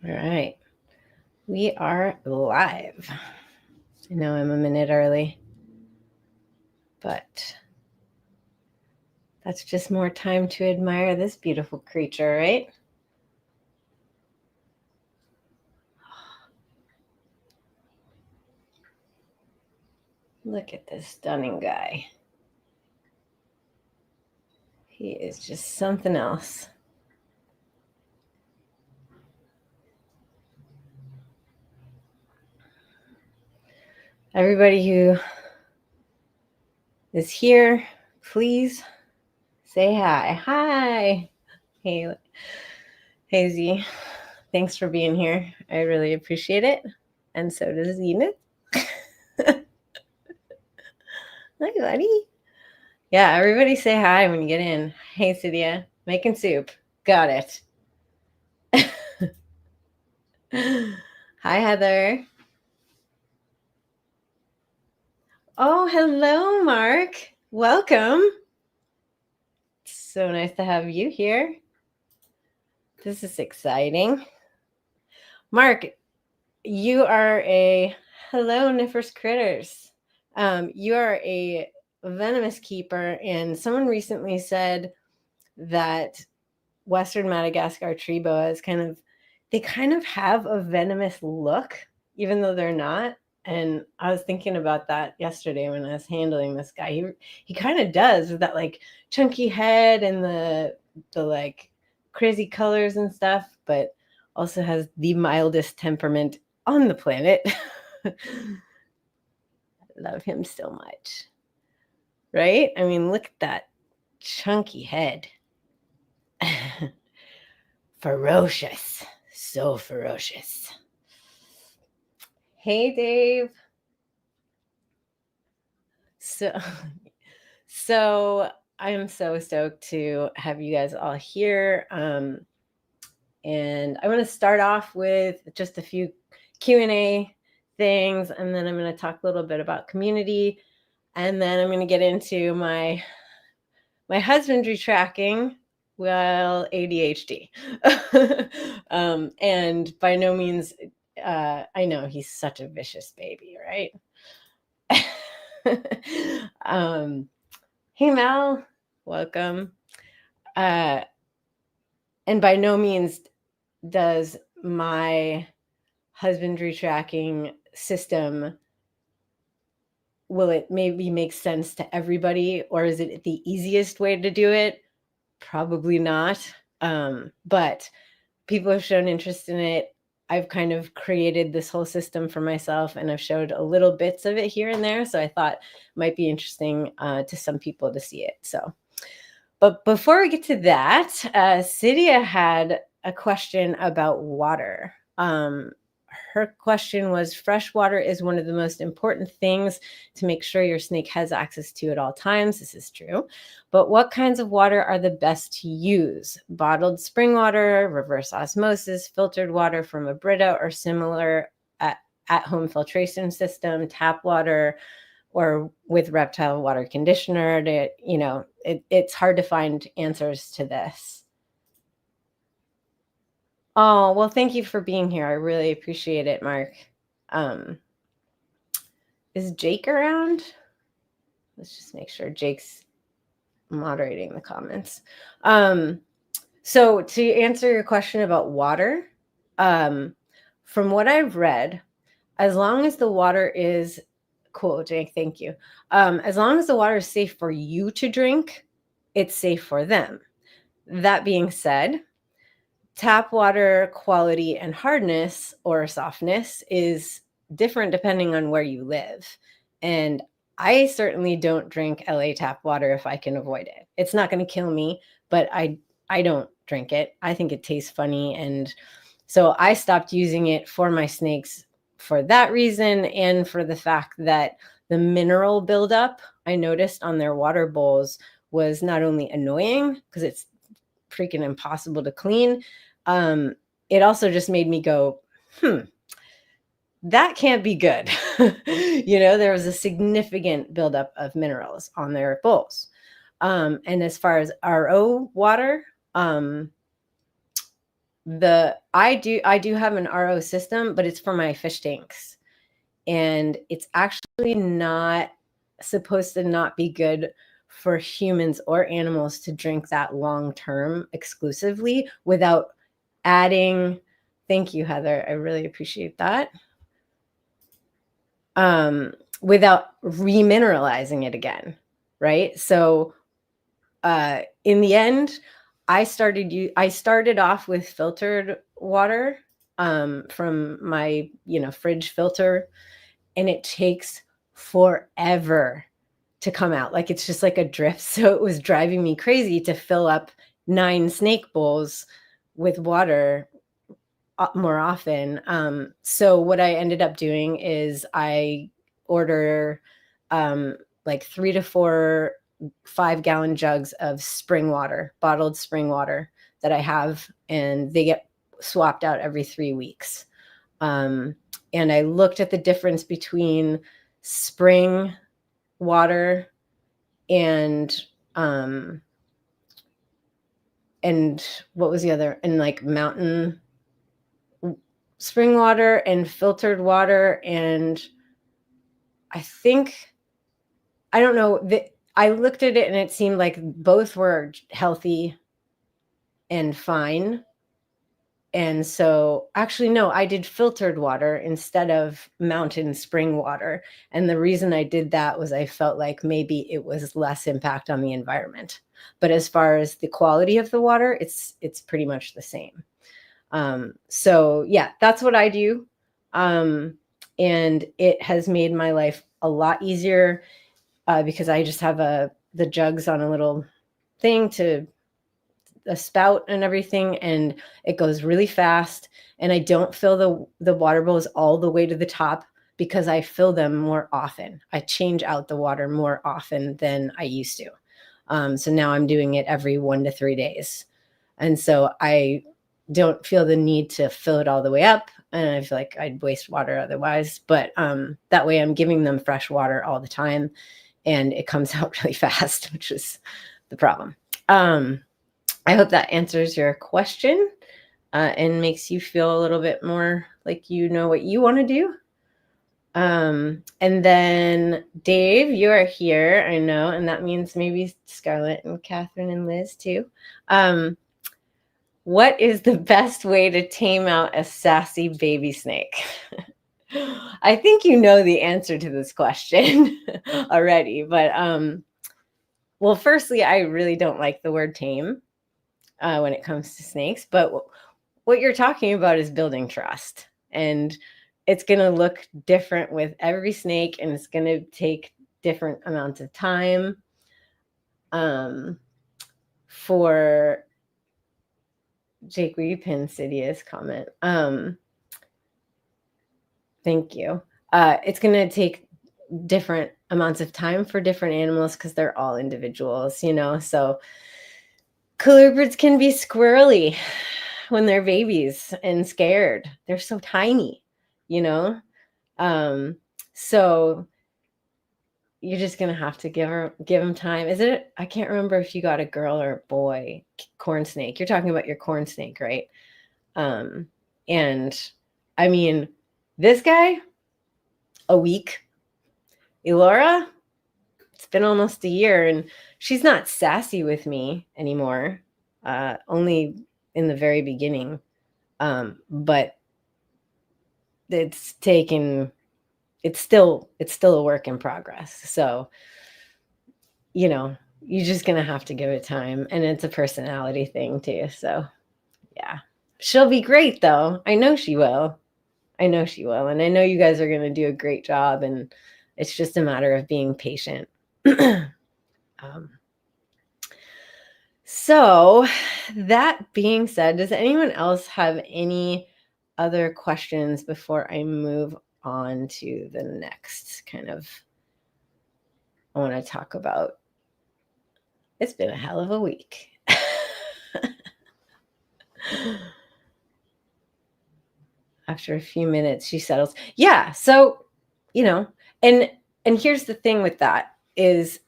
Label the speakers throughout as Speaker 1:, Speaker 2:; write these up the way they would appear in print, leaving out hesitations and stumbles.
Speaker 1: All right. We are live. I know I'm a minute early, but that's just more time to admire this beautiful creature, right? Look at this stunning guy. He is just something else. Everybody who is here, please say hi. Hi. Hey, Hazy. Thanks for being here. I really appreciate it. And so does Zenith. Hi, buddy. Yeah, everybody say hi when you get in. Hey, Cydia. Making soup. Got it. Hi, Heather. Oh, hello, Mark. Welcome. It's so nice to have you here. This is exciting. Mark, you are a hello, Niffer's Critters. You are a venomous keeper, and someone recently said that Western Madagascar tree boas kind of have a venomous look, even though they're not. And I was thinking about that yesterday when I was handling this guy. He kind of does, with that like chunky head and the like crazy colors and stuff, but also has the mildest temperament on the planet. I love him so much. Right? I mean, look at that chunky head. Ferocious. So ferocious. Hey, Dave. So I'm so stoked to have you guys all here. And I want to start off with just a few Q&A things, and then I'm going to talk a little bit about community, and then I'm going to get into my husbandry tracking, well, ADHD. And by no means, I know he's such a vicious baby, right? Hey, Mel, welcome. And by no means does my husbandry tracking system, will it maybe make sense to everybody, or is it the easiest way to do it? Probably not. But people have shown interest in it. I've kind of created this whole system for myself, and I've showed a little bits of it here and there. So I thought it might be interesting to some people to see it. So, but before we get to that, Cydia had a question about water. Her question was, fresh water is one of the most important things to make sure your snake has access to at all times. This is true. But what kinds of water are the best to use? Bottled spring water, reverse osmosis, filtered water from a Brita or similar at-home filtration system, tap water, or with Reptile water conditioner? It's hard to find answers to this. Oh, well, thank you for being here. I really appreciate it, Mark. Is Jake around? Let's just make sure Jake's moderating the comments. So to answer your question about water, from what I've read, as long as the water is cool, Jake, thank you. As long as the water is safe for you to drink, it's safe for them. That being said, tap water quality and hardness or softness is different depending on where you live. And I certainly don't drink LA tap water if I can avoid it. It's not going to kill me, but I don't drink it. I think it tastes funny. And so I stopped using it for my snakes for that reason, and for the fact that the mineral buildup I noticed on their water bowls was not only annoying because it's freaking impossible to clean. It also just made me go, that can't be good. There was a significant buildup of minerals on their bowls. And as far as RO water, I do have an RO system, but it's for my fish tanks. And it's actually not supposed to not be good for humans or animals to drink that long term exclusively without adding. Thank you, Heather. I really appreciate that. Without remineralizing it again, right? So in the end, I started off with filtered water from my fridge filter, and it takes forever to come out. Like it's just like a drift. So it was driving me crazy to fill up 9 snake bowls with water more often. So what I ended up doing is I order like 3 to 4 5-gallon jugs of spring water, bottled spring water that I have, and they get swapped out every 3 weeks. And I looked at the difference between spring water and what was the other? And like mountain spring water and filtered water. And I don't know, I looked at it and it seemed like both were healthy and fine. And so actually, no, I did filtered water instead of mountain spring water. And the reason I did that was I felt like maybe it was less impact on the environment. But as far as the quality of the water, it's pretty much the same. So yeah, that's what I do. And it has made my life a lot easier because I just have the jugs on a little thing to a spout and everything, and it goes really fast. And I don't fill the water bowls all the way to the top because I fill them more often. I change out the water more often than I used to. So now I'm doing it every 1 to 3 days. And so I don't feel the need to fill it all the way up. And I feel like I'd waste water otherwise. But that way I'm giving them fresh water all the time, and it comes out really fast, which is the problem. I hope that answers your question and makes you feel a little bit more like you know what you want to do. And then Dave, you are here, I know, and that means maybe Scarlett and Catherine and Liz too. What is the best way to tame out a sassy baby snake? I think you know the answer to this question already, but well, firstly, I really don't like the word tame when it comes to snakes, but what you're talking about is building trust, and it's going to look different with every snake, and it's going to take different amounts of time for Jake, will you pin Cydia's comment? Thank you. It's going to take different amounts of time for different animals because they're all individuals, so colubrids can be squirrely when they're babies and scared. They're so tiny, so you're just gonna have to give them time. I can't remember if you got a girl or a boy corn snake. You're talking about your corn snake, right? And I mean, this guy, a week. Elora, it's been almost a year, and she's not sassy with me anymore. Only in the very beginning. But it's still a work in progress. So, you're just going to have to give it time, and it's a personality thing too. So yeah, she'll be great though. I know she will. And I know you guys are going to do a great job, and it's just a matter of being patient. So that being said, does anyone else have any other questions before I move on to the next kind of, I want to talk about, it's been a hell of a week. After a few minutes, she settles. Yeah. So, and here's the thing with that is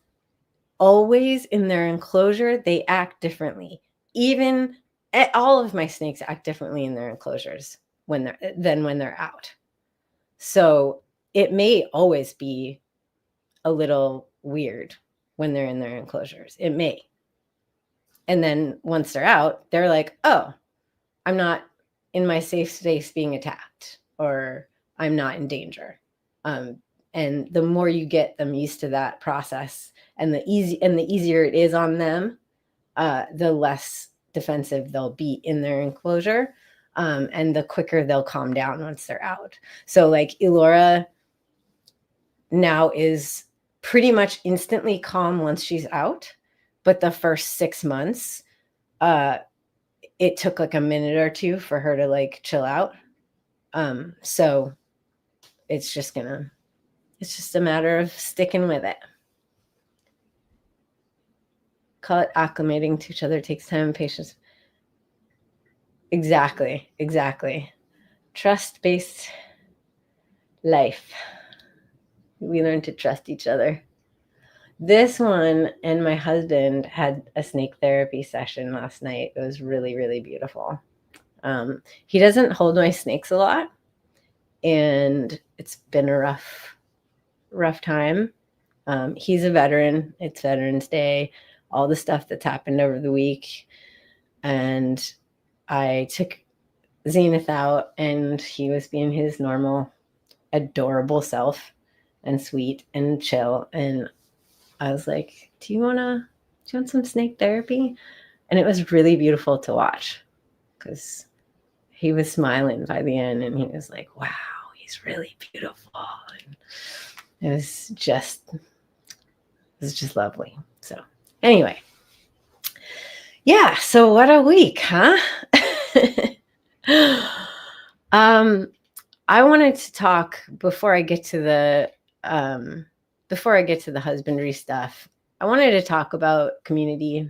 Speaker 1: always in their enclosure, they act differently. Even all of my snakes act differently in their enclosures than when they're out. So it may always be a little weird when they're in their enclosures. It may. And then once they're out, they're like, oh, I'm not in my safe space being attacked, or I'm not in danger. And the more you get them used to that process, and the easier it is on them, the less defensive they'll be in their enclosure, and the quicker they'll calm down once they're out. So like Elora now is pretty much instantly calm once she's out, but the first 6 months, it took like a minute or two for her to like chill out. So it's just a matter of sticking with it. Call it acclimating to each other. It takes time and patience. Exactly. Trust-based life. We learn to trust each other. This one and my husband had a snake therapy session last night. It was really, really beautiful. He doesn't hold my snakes a lot, and it's been a rough time. He's a veteran. It's Veterans Day, all the stuff that's happened over the week. And I took Zenith out, and he was being his normal, adorable self and sweet and chill. And I was like, do you want some snake therapy? And it was really beautiful to watch, because he was smiling by the end, and he was like, wow, he's really beautiful. And it was just lovely. So anyway, yeah. So what a week, huh? I wanted to talk before I get to the husbandry stuff. I wanted to talk about community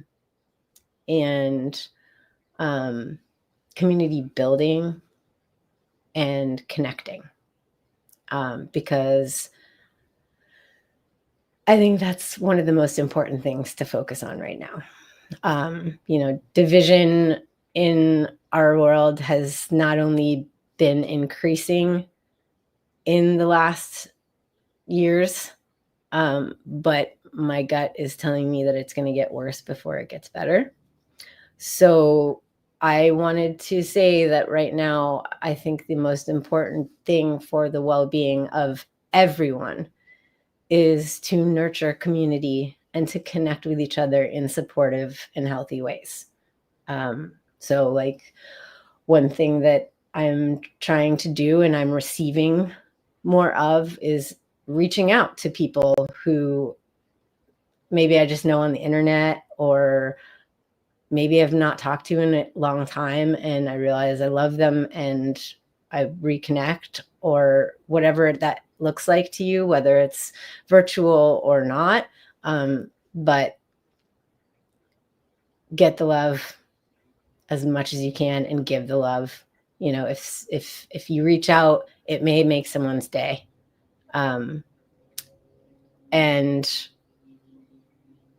Speaker 1: and community building and connecting, because I think that's one of the most important things to focus on right now. Division in our world has not only been increasing in the last years, but my gut is telling me that it's going to get worse before it gets better. So I wanted to say that right now, I think the most important thing for the well-being of everyone is to nurture community and to connect with each other in supportive and healthy ways. So like one thing that I'm trying to do and I'm receiving more of is reaching out to people who maybe I just know on the internet, or maybe I've not talked to in a long time, and I realize I love them and I reconnect, or whatever that looks like to you, whether it's virtual or not. But get the love as much as you can and give the love. If you reach out, it may make someone's day. And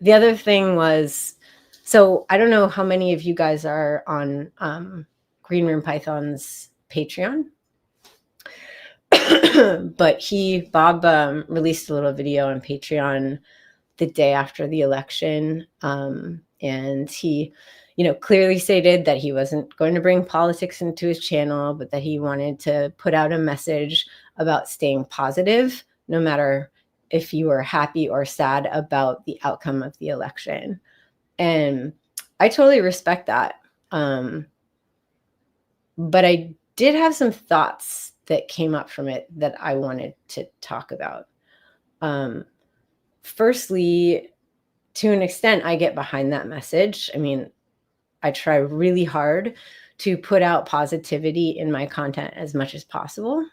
Speaker 1: the other thing was, so I don't know how many of you guys are on Green Room Python's Patreon, but Bob released a little video on Patreon the day after the election, and he clearly stated that he wasn't going to bring politics into his channel, but that he wanted to put out a message about staying positive, no matter if you were happy or sad about the outcome of the election. And I totally respect that. But I did have some thoughts that came up from it that I wanted to talk about. Firstly, to an extent, I get behind that message. I mean, I try really hard to put out positivity in my content as much as possible,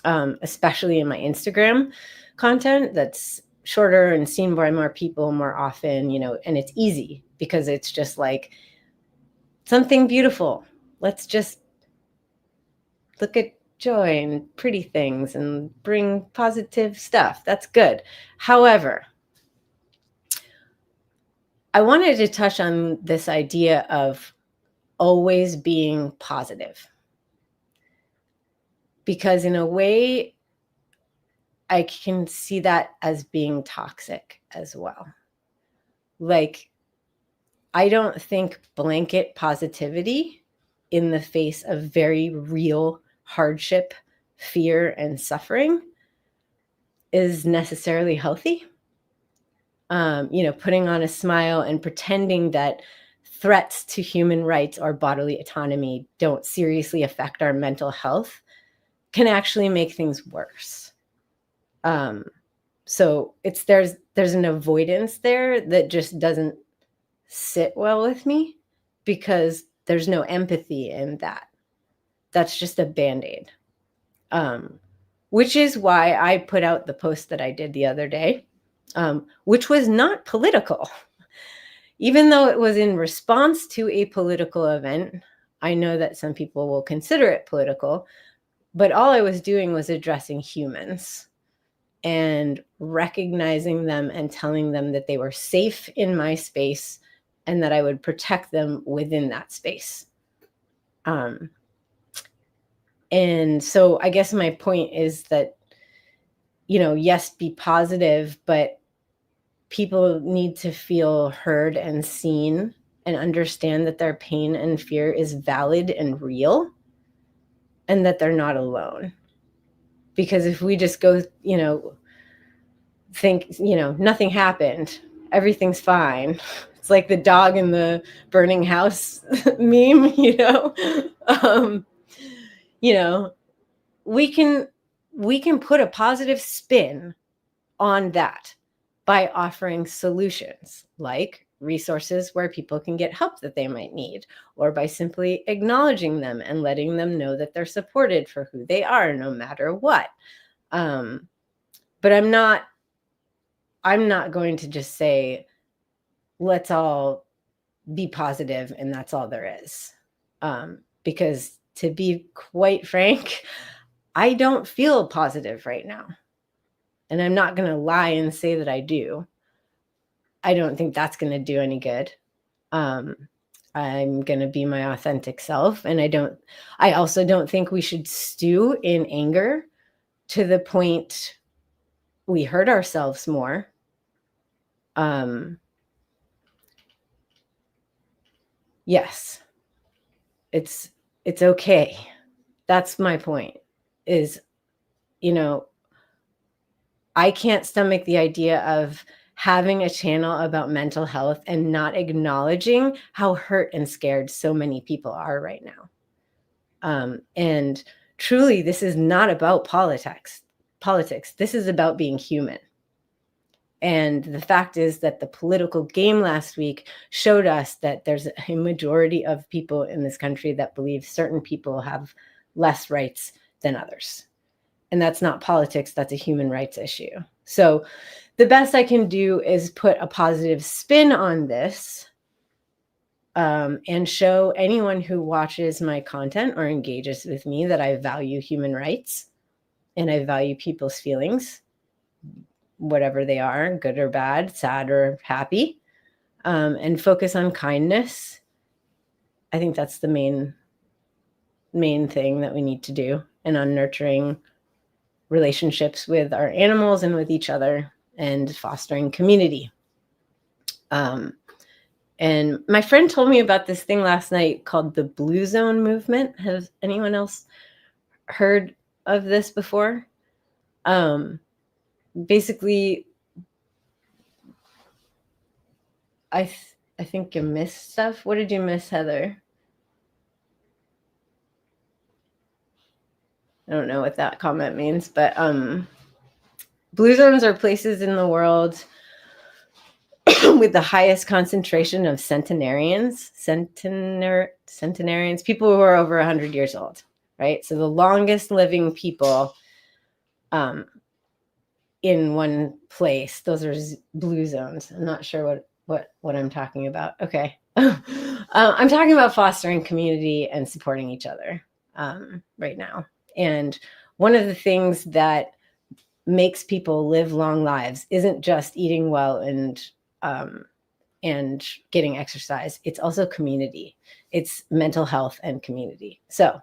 Speaker 1: especially in my Instagram content that's shorter and seen by more people more often, and it's easy because it's just like something beautiful. Let's just look at joy and pretty things and bring positive stuff. That's good. However, I wanted to touch on this idea of always being positive. Because in a way, I can see that as being toxic as well. Like, I don't think blanket positivity in the face of very real hardship, fear, and suffering is necessarily healthy. Putting on a smile and pretending that threats to human rights or bodily autonomy don't seriously affect our mental health can actually make things worse. So there's an avoidance there that just doesn't sit well with me because there's no empathy in that. That's just a Band-Aid. Which is why I put out the post that I did the other day, which was not political. Even though it was in response to a political event, I know that some people will consider it political, but all I was doing was addressing humans and recognizing them and telling them that they were safe in my space and that I would protect them within that space. And so I guess my point is that, yes, be positive, but people need to feel heard and seen and understand that their pain and fear is valid and real and that they're not alone. Because if we just go, think, nothing happened, everything's fine. It's like the dog in the burning house meme, we can put a positive spin on that by offering solutions like resources where people can get help that they might need, or by simply acknowledging them and letting them know that they're supported for who they are, no matter what. But I'm not going to just say, let's all be positive and that's all there is. Because to be quite frank, I don't feel positive right now. And I'm not going to lie and say that I do. I don't think that's going to do any good. I'm going to be my authentic self. And I also don't think we should stew in anger to the point we hurt ourselves more. Yes, it's okay. That's my point is, I can't stomach the idea of having a channel about mental health and not acknowledging how hurt and scared so many people are right now. And truly, this is not about politics. This is about being human. And the fact is that the political game last week showed us that there's a majority of people in this country that believe certain people have less rights than others. And that's not politics, that's a human rights issue. So the best I can do is put a positive spin on this, and show anyone who watches my content or engages with me that I value human rights and I value people's feelings, whatever they are, good or bad, sad or happy, and focus on kindness. I think that's the main thing that we need to do, and on nurturing relationships with our animals and with each other and fostering community. And my friend told me about this thing last night called the Blue Zone movement. Has anyone else heard of this before? Basically, I think you missed stuff. What did you miss, Heather? I don't know what that comment means, but blue zones are places in the world with the highest concentration of centenarians, people who are over 100 years old, right? So the longest living people in one place, those are blue zones. I'm not sure what I'm talking about. Okay. I'm talking about fostering community and supporting each other right now. And one of the things that makes people live long lives isn't just eating well and and getting exercise. It's also community. It's mental health and community. So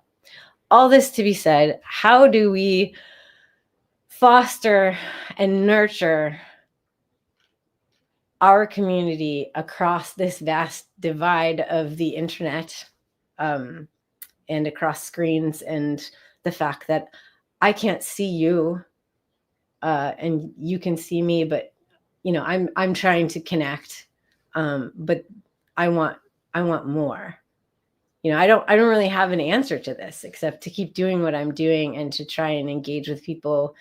Speaker 1: all this to be said, how do we foster and nurture our community across this vast divide of the internet, and across screens, and the fact that I can't see you, and you can see me, but I'm trying to connect, but I want more. I don't really have an answer to this except to keep doing what I'm doing and to try and engage with people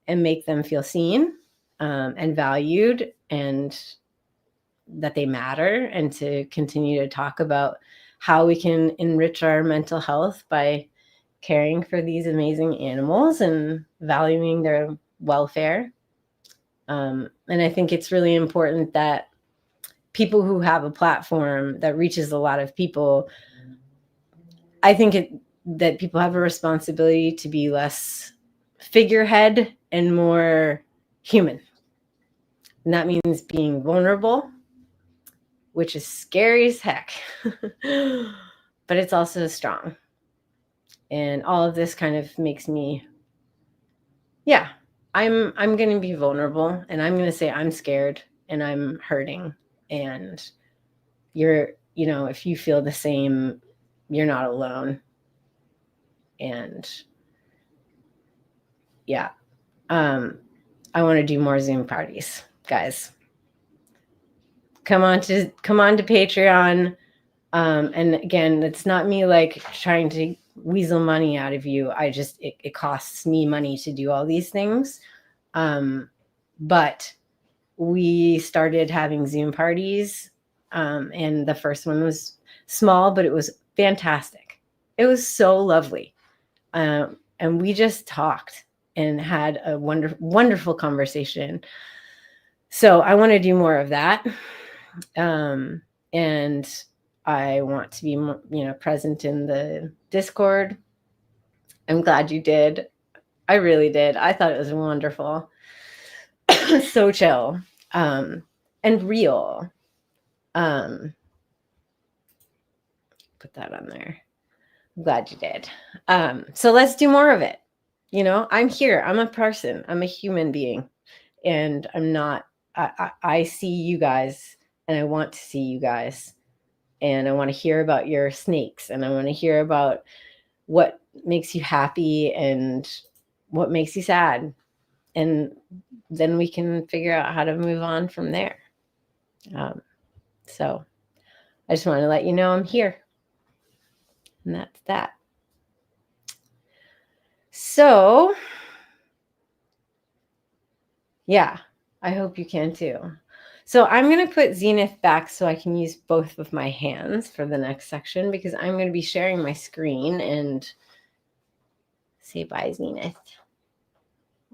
Speaker 1: and make them feel seen, and valued, and that they matter, and to continue to talk about how we can enrich our mental health by caring for these amazing animals and valuing their welfare. And I think it's really important that people who have a platform that reaches a lot of people, I think that people have a responsibility to be less figurehead and more human. And that means being vulnerable, which is scary as heck, but it's also strong. And all of this kind of makes me, I'm going to be vulnerable, and I'm going to say I'm scared and I'm hurting, and if you feel the same, you're not alone. And I want to do more Zoom parties, guys. Come on to Patreon. And again, it's not me like trying to weasel money out of you. It costs me money to do all these things. But we started having Zoom parties. And the first one was small, but it was fantastic. It was so lovely. And we just talked and had a wonderful conversation. So I want to do more of that. And I want to be, present in the Discord. I'm glad you did. I really did. I thought it was wonderful. So chill, and real. Put that on there. I'm glad you did. So let's do more of it. I'm here. I'm a person. I'm a human being, and I see you guys, and I want to see you guys, and I want to hear about your snakes, and I want to hear about what makes you happy and what makes you sad. And then we can figure out how to move on from there. So I just want to let you know I'm here. And that's that. So, I hope you can too. So I'm going to put Zenith back so I can use both of my hands for the next section, because I'm going to be sharing my screen. And say bye, Zenith.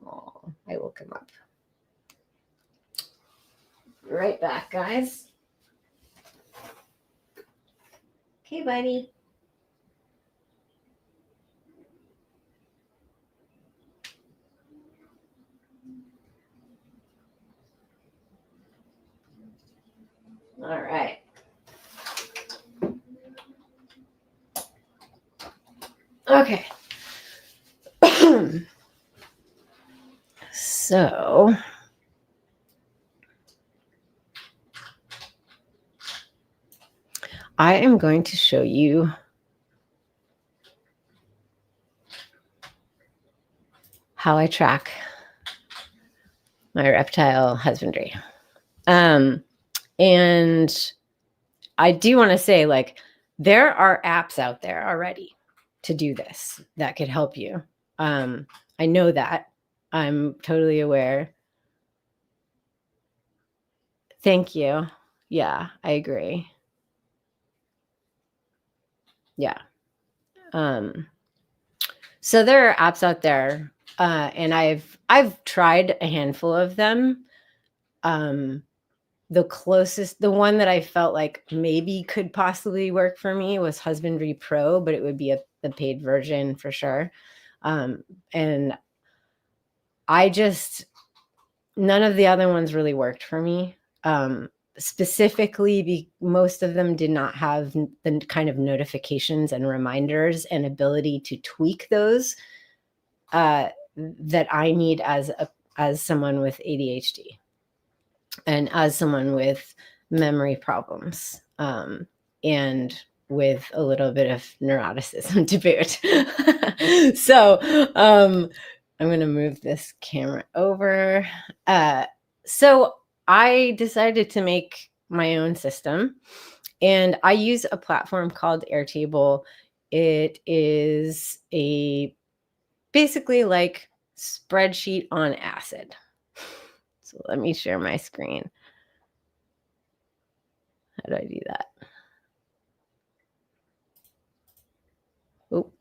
Speaker 1: Oh, I woke him up. Right back, guys. Okay, buddy. All right. Okay. So I am going to show you how I track my reptile husbandry. And I do want to say, there are apps out there already to do this that could help you. I know that. I'm totally aware. Thank you. Yeah, I agree. Yeah. So there are apps out there, and I've tried a handful of them. The one that I felt like maybe could possibly work for me was Husbandry Pro, but it would be the paid version for sure. And none of the other ones really worked for me. specifically, most of them did not have the kind of notifications and reminders and ability to tweak those that I need as someone with ADHD and as someone with memory problems, and with a little bit of neuroticism to boot. So I'm going to move this camera over. So I decided to make my own system, and I use a platform called Airtable. It is basically like spreadsheet on acid. So let me share my screen. How do I do that? Oh.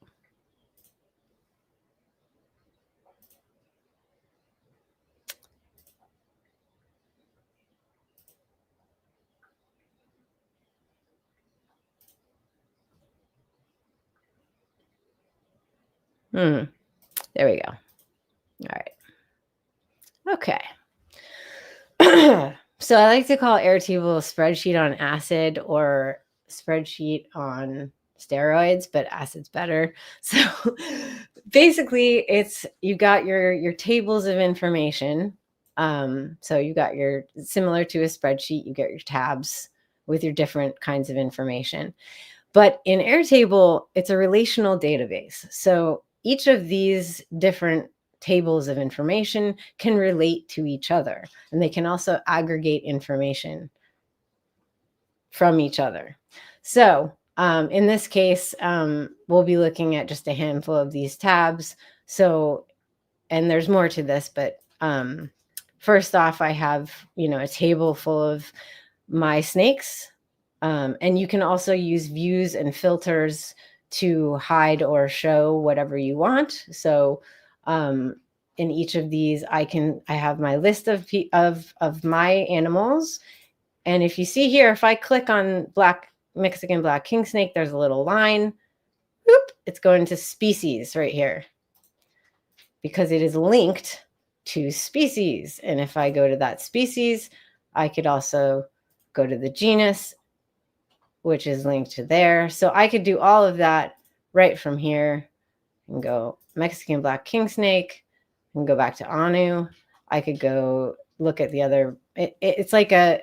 Speaker 1: There we go. All right. Okay. So I like to call Airtable a spreadsheet on acid or spreadsheet on steroids, but acid's better. So basically it's, you got your tables of information. So you got your, similar to a spreadsheet, you get your tabs with your different kinds of information. But in Airtable, it's a relational database. So each of these different tables of information can relate to each other, and they can also aggregate information from each other. So in this case, we'll be looking at just a handful of these tabs. So, and there's more to this, but first off, I have, a table full of my snakes. And you can also use views and filters to hide or show whatever you want. So in each of these, I have my list of my animals. And if you see here, if I click on Mexican black king snake, there's a little line. Whoop, it's going to species right here because it is linked to species. And if I go to that species, I could also go to the genus, which is linked to there. So I could do all of that right from here and go Mexican black king snake and go back to Anu. I could go look at the other. It's like a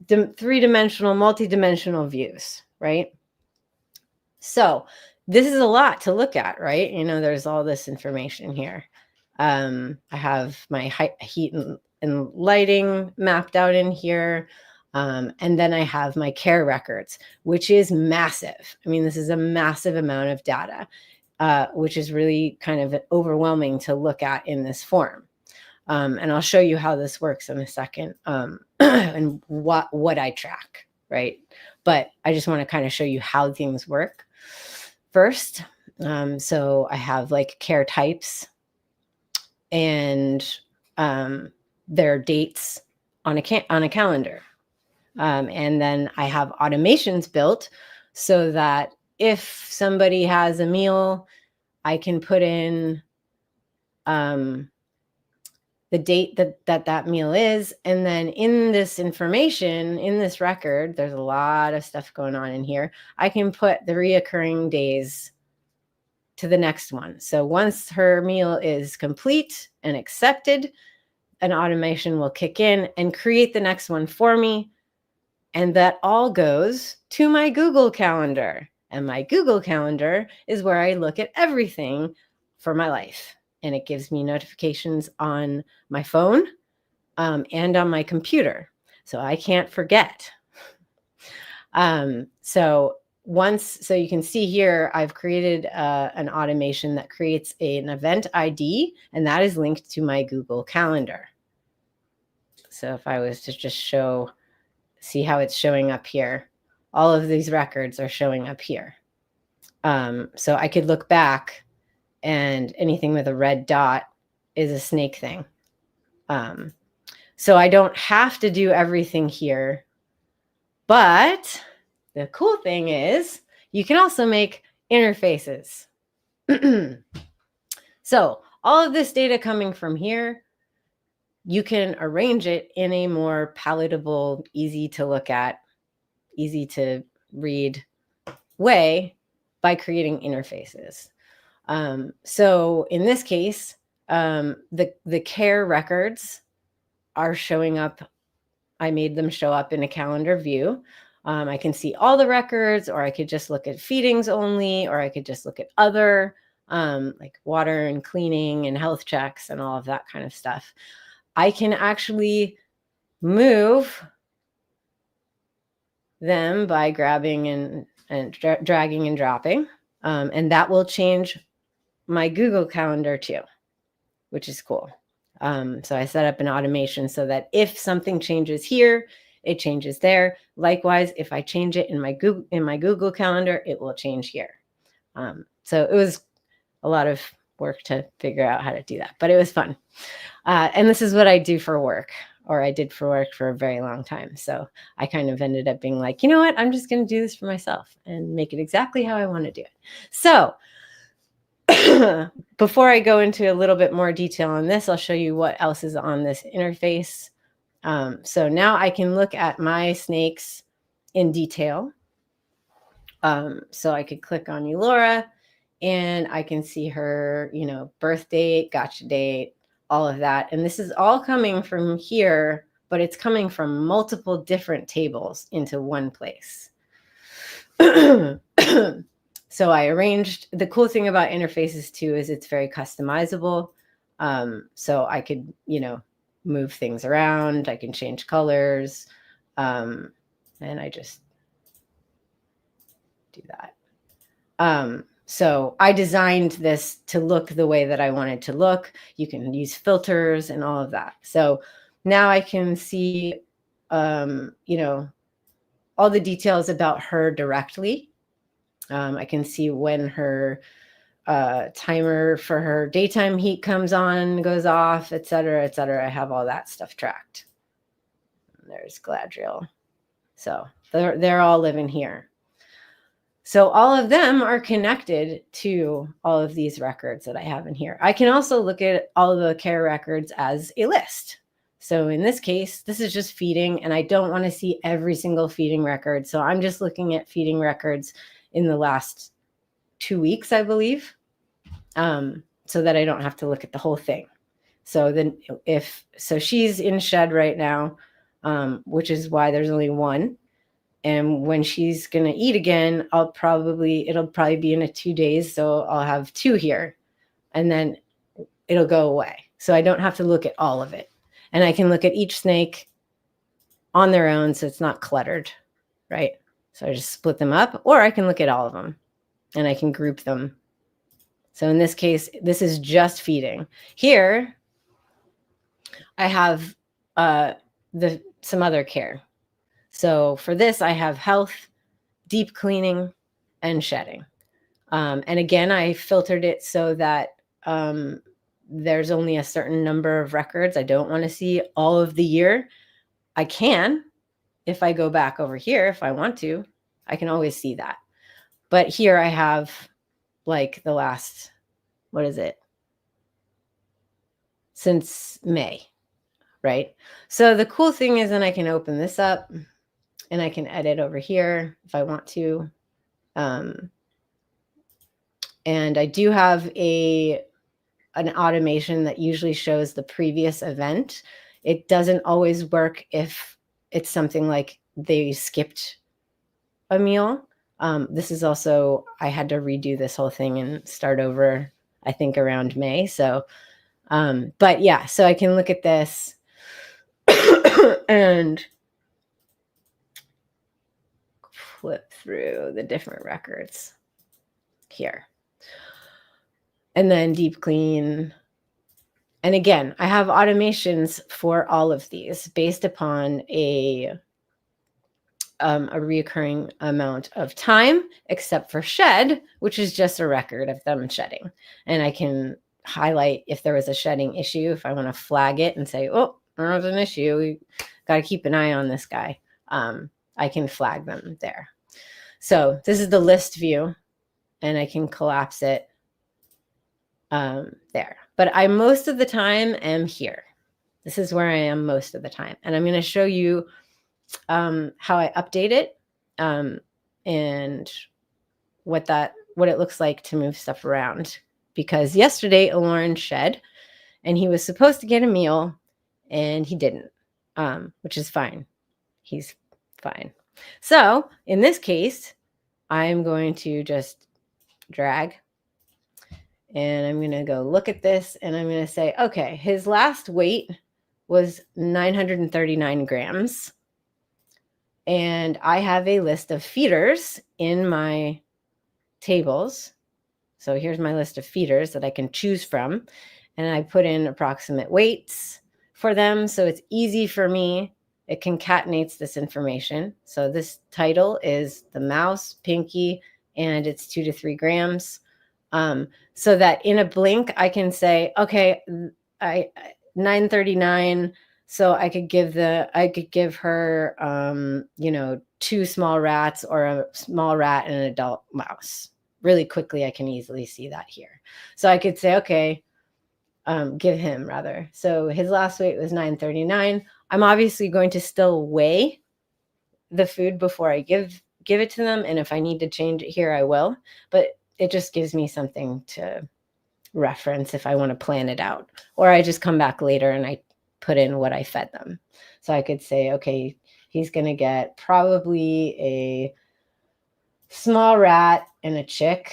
Speaker 1: three-dimensional, multi-dimensional views, right? So this is a lot to look at, right? There's all this information here. I have my heat and lighting mapped out in here. And then I have my care records, which is massive. I mean, this is a massive amount of data, which is really kind of overwhelming to look at in this form. And I'll show you how this works in a second, and what I track, right? But I just want to kind of show you how things work first. So I have like care types and their dates on a calendar. And then I have automations built so that if somebody has a meal, I can put in the date that meal is. And then in this information, in this record, there's a lot of stuff going on in here. I can put the reoccurring days to the next one. So once her meal is complete and accepted, an automation will kick in and create the next one for me. And that all goes to my Google Calendar. And my Google Calendar is where I look at everything for my life. And it gives me notifications on my phone and on my computer. So I can't forget. So you can see here, I've created an automation that creates an event ID, and that is linked to my Google Calendar. So if I was to just see how it's showing up here. All of these records are showing up here. So I could look back, and anything with a red dot is a snake thing. So I don't have to do everything here. But the cool thing is you can also make interfaces. So all of this data coming from here, you can arrange it in a more palatable, easy to look at, easy to read way by creating interfaces. So in this case, the care records are showing up. I made them show up in a calendar view. I can see all the records, or I could just look at feedings only, or I could just look at other, like water and cleaning and health checks and all of that kind of stuff. I can actually move them by grabbing and dragging and dropping. And that will change my Google Calendar too, which is cool. So I set up an automation so that if something changes here, it changes there. Likewise, if I change it in my Google Calendar, it will change here. So it was a lot of work to figure out how to do that, but it was fun. And this is what I do for work, or I did for work for a very long time. So I kind of ended up being like, you know what, I'm just going to do this for myself and make it exactly how I want to do it. So before I go into a little bit more detail on this, I'll show you what else is on this interface. So now I can look at my snakes in detail. So I could click on Eulora and I can see her, birth date, gotcha date, all of that. And this is all coming from here, but it's coming from multiple different tables into one place. So I arranged, the cool thing about interfaces too is it's very customizable. So I could, move things around. I can change colors. And I just do that. So I designed this to look the way that I wanted to look. You can use filters and all of that. So now I can see, all the details about her directly. I can see when her timer for her daytime heat comes on, goes off, et cetera, et cetera. I have all that stuff tracked. There's Galadriel. So they're all living here. So all of them are connected to all of these records that I have in here. I can also look at all of the care records as a list. So in this case, this is just feeding, and I don't want to see every single feeding record. So I'm just looking at feeding records in the last 2 weeks, I believe, so that I don't have to look at the whole thing. So then so she's in shed right now, which is why there's only one. And when she's going to eat again, it'll probably be in 2 days. So I'll have 2 here, and then it'll go away. So I don't have to look at all of it. And I can look at each snake on their own, so it's not cluttered, right? So I just split them up, or I can look at all of them and I can group them. So in this case, this is just feeding. Here, I have some other care. So for this, I have health, deep cleaning, and shedding. And again, I filtered it so that there's only a certain number of records. I don't want to see all of the year. I can, if I go back over here, if I want to, I can always see that. But here I have like the last, what is it? Since May, right? So the cool thing is then I can open this up and I can edit over here if I want to. And I do have an automation that usually shows the previous event. It doesn't always work if it's something like they skipped a meal. This is also, I had to redo this whole thing and start over, I think around May. So, but yeah, so I can look at this and flip through the different records here. And then deep clean. And again, I have automations for all of these based upon a reoccurring amount of time, except for shed, which is just a record of them shedding. And I can highlight if there was a shedding issue, if I want to flag it and say, oh, there's an issue, we got to keep an eye on this guy. I can flag them there. So this is the list view, and I can collapse it there. But I most of the time am here. This is where I am most of the time. And I'm going to show you how I update it and what it looks like to move stuff around. Because yesterday, Lauren shed, and he was supposed to get a meal, and he didn't, which is fine. He's fine. So in this case, I'm going to just drag, and I'm going to go look at this, and I'm going to say, okay, his last weight was 939 grams. And I have a list of feeders in my tables. So here's my list of feeders that I can choose from. And I put in approximate weights for them. So it's easy for me. It concatenates this information. So this title is the mouse, Pinky, and it's 2 to 3 grams. So that in a blink, I can say, okay, 939. So I could give her, 2 small rats or a small rat and an adult mouse. Really quickly, I can easily see that here. So I could say, okay, give him rather. So his last weight was 939. I'm obviously going to still weigh the food before I give it to them. And if I need to change it here, I will. But it just gives me something to reference if I want to plan it out. Or I just come back later and I put in what I fed them. So I could say, okay, he's going to get probably a small rat and a chick.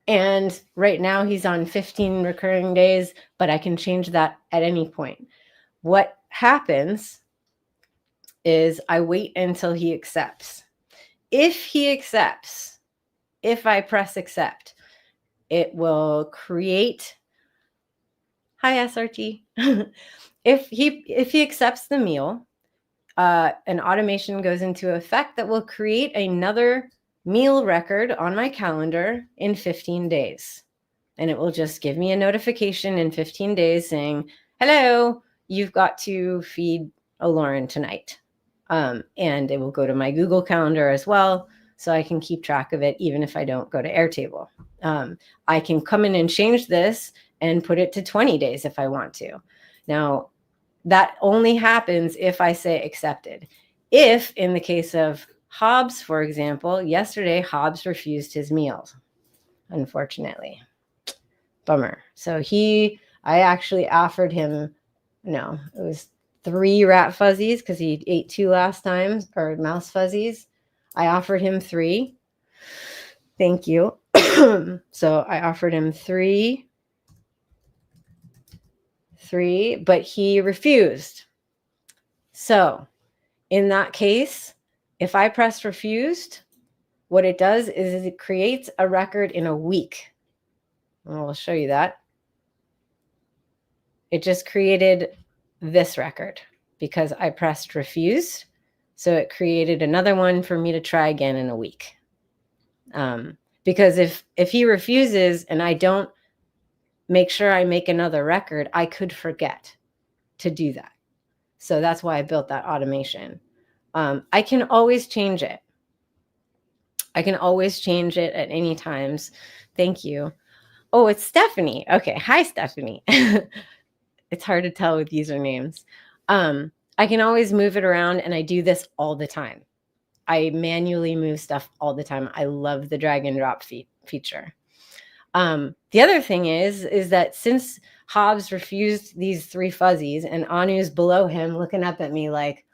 Speaker 1: And right now he's on 15 recurring days, but I can change that at any point. What happens is I wait until he accepts. If he accepts, if I press accept, it will create, hi SRT. If he accepts the meal, an automation goes into effect that will create another meal record on my calendar in 15 days. And it will just give me a notification in 15 days saying, hello, you've got to feed Lauren tonight. And it will go to my Google Calendar as well, so I can keep track of it even if I don't go to Airtable. I can come in and change this and put it to 20 days if I want to. Now, that only happens if I say accepted. If, in the case of Hobbs, for example, yesterday Hobbs refused his meals, unfortunately. Bummer. So I actually offered him, it was 3 rat fuzzies because he ate 2 last time, or mouse fuzzies. I offered him 3. Thank you. So I offered him 3, but he refused. So in that case, if I press refused, what it does is it creates a record in a week. And I'll show you that. It just created this record because I pressed refuse. So it created another one for me to try again in a week. Because if he refuses and I don't make sure I make another record, I could forget to do that. So that's why I built that automation. I can always change it. I can always change it at any times. Thank you. Oh, it's Stephanie. Okay. Hi, Stephanie. It's hard to tell with usernames. I can always move it around, and I do this all the time. I manually move stuff all the time. I love the drag and drop feature. The other thing is that since Hobbs refused these 3 fuzzies and Anu's below him looking up at me like,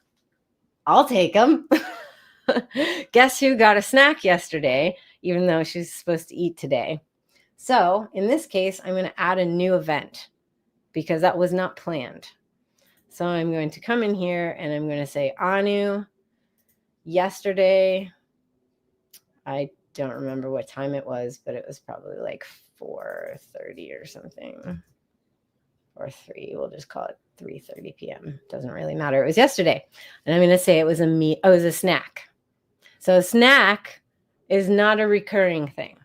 Speaker 1: I'll take them. Guess who got a snack yesterday, even though she's supposed to eat today? So in this case, I'm going to add a new event because that was not planned. So I'm going to come in here and I'm going to say, Anu, yesterday, I don't remember what time it was, but it was probably like 4:30 or something, or 3. We'll just call it 3:30 p.m. Doesn't really matter. It was yesterday. And I'm going to say it was a snack. So a snack is not a recurring thing.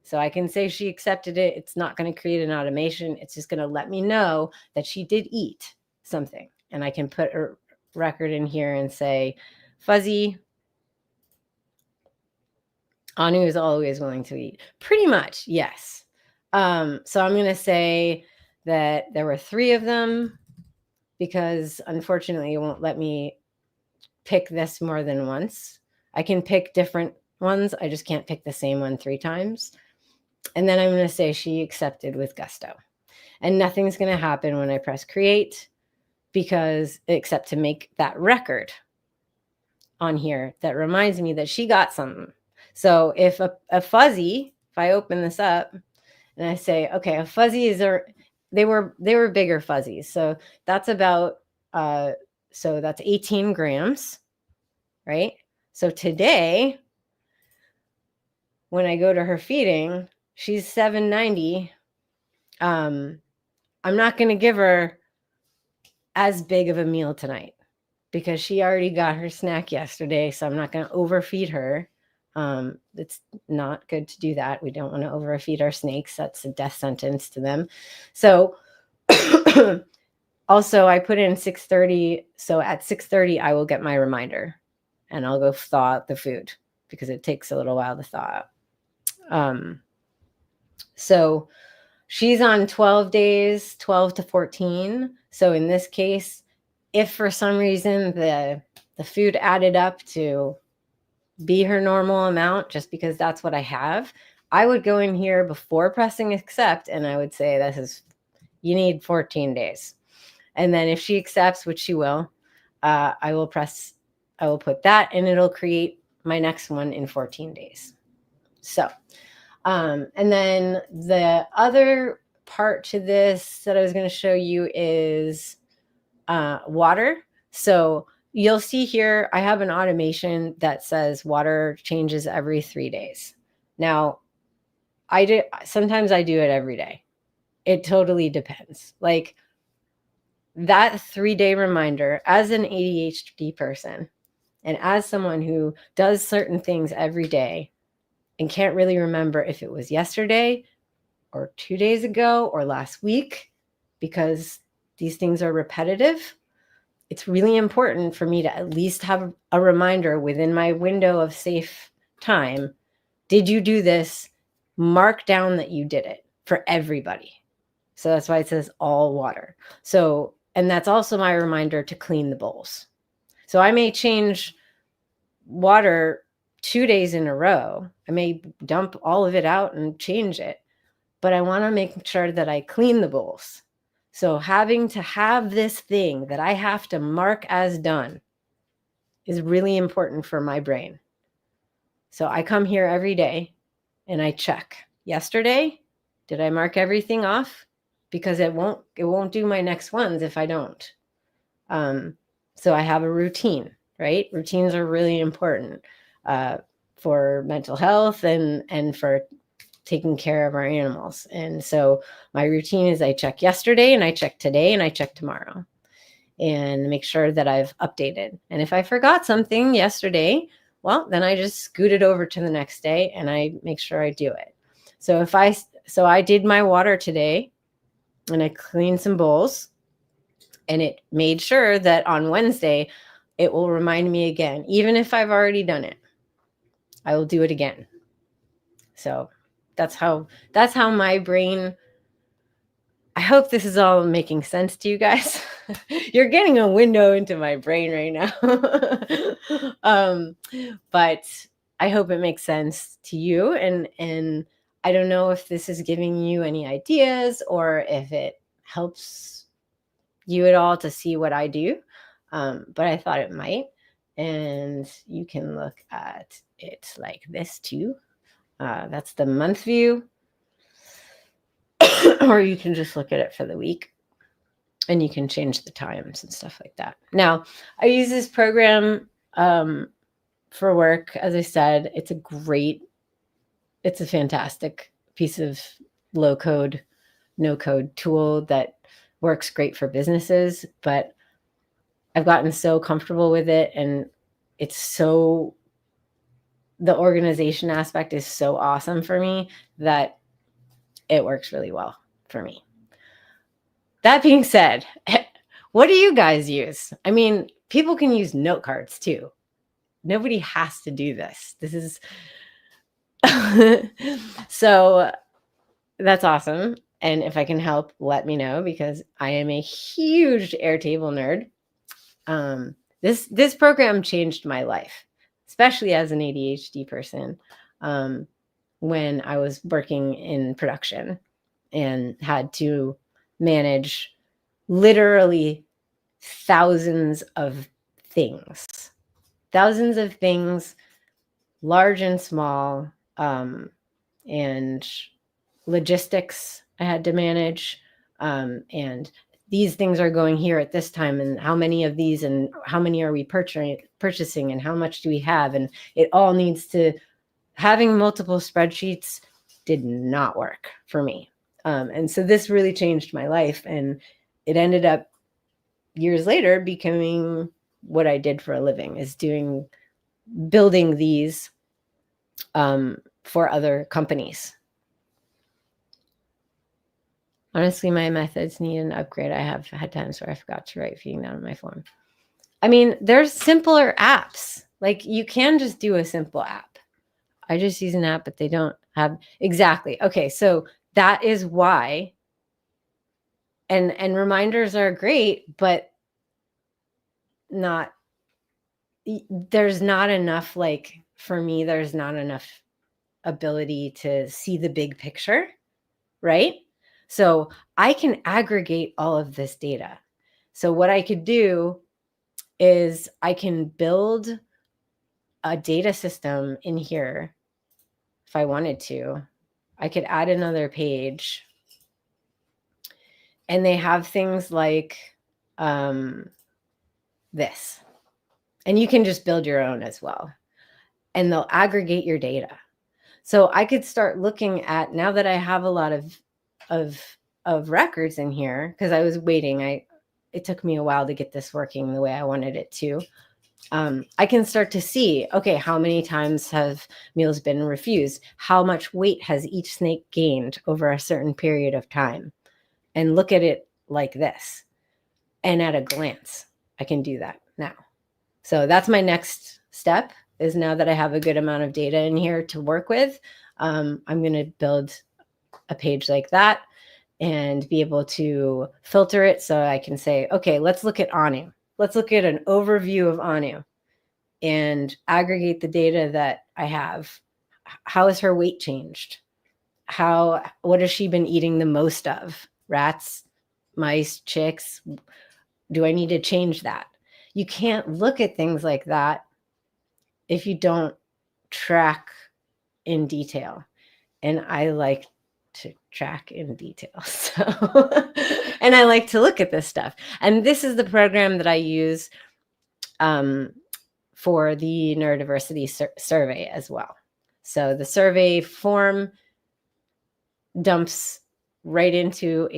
Speaker 1: So I can say she accepted it. It's not going to create an automation. It's just going to let me know that she did eat something. And I can put a record in here and say, Fuzzy, Anu is always willing to eat. Pretty much, yes. So I'm going to say that there were 3 of them, because unfortunately it won't let me pick this more than once. I can pick different ones. I just can't pick the same one 3 times. And then I'm going to say she accepted with gusto. And nothing's going to happen when I press create, because except to make that record on here that reminds me that she got something. So if a fuzzy, if I open this up and I say, okay, a fuzzy is they were bigger fuzzies. So that's about, so that's 18 grams, right? So today, when I go to her feeding, she's 790. I'm not going to give her as big of a meal tonight because she already got her snack yesterday. So I'm not going to overfeed her. It's not good to do that. We don't want to overfeed our snakes. That's a death sentence to them. So also I put in 6:30. So at 6:30, I will get my reminder and I'll go thaw out the food because it takes a little while to thaw out. So she's on 12 days, 12 to 14. So in this case, if for some reason the food added up to be her normal amount, just because that's what I have, I would go in here before pressing accept and I would say, you need 14 days. And then if she accepts, which she will, I will put that and it'll create my next one in 14 days. So, and then the other part to this that I was going to show you is water. So you'll see here, I have an automation that says water changes every 3 days. Now, sometimes I do it every day. It totally depends. Like that 3-day reminder as an ADHD person and as someone who does certain things every day and can't really remember if it was yesterday or 2 days ago or last week, because these things are repetitive, it's really important for me to at least have a reminder within my window of safe time. Did you do this? Mark down that you did it for everybody. So that's why it says all water. So, and that's also my reminder to clean the bowls. So I may change water 2 days in a row. I may dump all of it out and change it, but I want to make sure that I clean the bowls. So having to have this thing that I have to mark as done is really important for my brain. So I come here every day and I check. Yesterday, did I mark everything off? Because it won't do my next ones if I don't. So I have a routine, right? Routines are really important for mental health and for taking care of our animals. And so my routine is I check yesterday and I check today and I check tomorrow and make sure that I've updated. And if I forgot something yesterday, well, then I just scoot it over to the next day and I make sure I do it. So I did my water today and I cleaned some bowls and it made sure that on Wednesday, it will remind me again, even if I've already done it, I will do it again. So that's how my brain, I hope this is all making sense to you guys. You're getting a window into my brain right now. But I hope it makes sense to you. And I don't know if this is giving you any ideas or if it helps you at all to see what I do. But I thought it might. And you can look at it like this too. That's the month view. Or you can just look at it for the week and you can change the times and stuff like that. Now, I use this program for work. As I said, it's a fantastic piece of low code, no code tool that works great for businesses, but I've gotten so comfortable with it and the organization aspect is so awesome for me that it works really well for me. That being said, what do you guys use? I mean, people can use note cards too. Nobody has to do this. This is so that's awesome. And if I can help, let me know, because I am a huge Airtable nerd. This program changed my life, especially as an ADHD person, when I was working in production and had to manage literally thousands of things, large and small, and logistics I had to manage, and these things are going here at this time, and how many of these, and how many are we purchasing, and how much do we have, and it all needs to, having multiple spreadsheets did not work for me. And so this really changed my life, and it ended up years later becoming what I did for a living, is building these for other companies. Honestly, my methods need an upgrade. I have had times where I forgot to write feeding down on my form. I mean, there's simpler apps. Like, you can just do a simple app. I just use an app, but they don't have exactly. Okay, so that is why. And reminders are great, but there's not enough, like, for me, there's not enough ability to see the big picture, right? So I can aggregate all of this data. So what I could do is I can build a data system in here if I wanted to. I could add another page, and they have things like this. And you can just build your own as well. And they'll aggregate your data. So I could start looking at, now that I have a lot of records in here, because I was waiting. It took me a while to get this working the way I wanted it to. I can start to see, okay, how many times have meals been refused? How much weight has each snake gained over a certain period of time? And look at it like this. And at a glance, I can do that now. So that's my next step, is now that I have a good amount of data in here to work with, I'm going to build a page like that and be able to filter it so I can say, okay, let's look at Anu. Let's look at an overview of Anu and aggregate the data that I have. How has her weight changed? What has she been eating the most of? Rats, mice, chicks? Do I need to change that? You can't look at things like that if you don't track in detail. And I like to track in detail. So, and I like to look at this stuff. And this is the program that I use for the neurodiversity survey as well. So the survey form dumps right into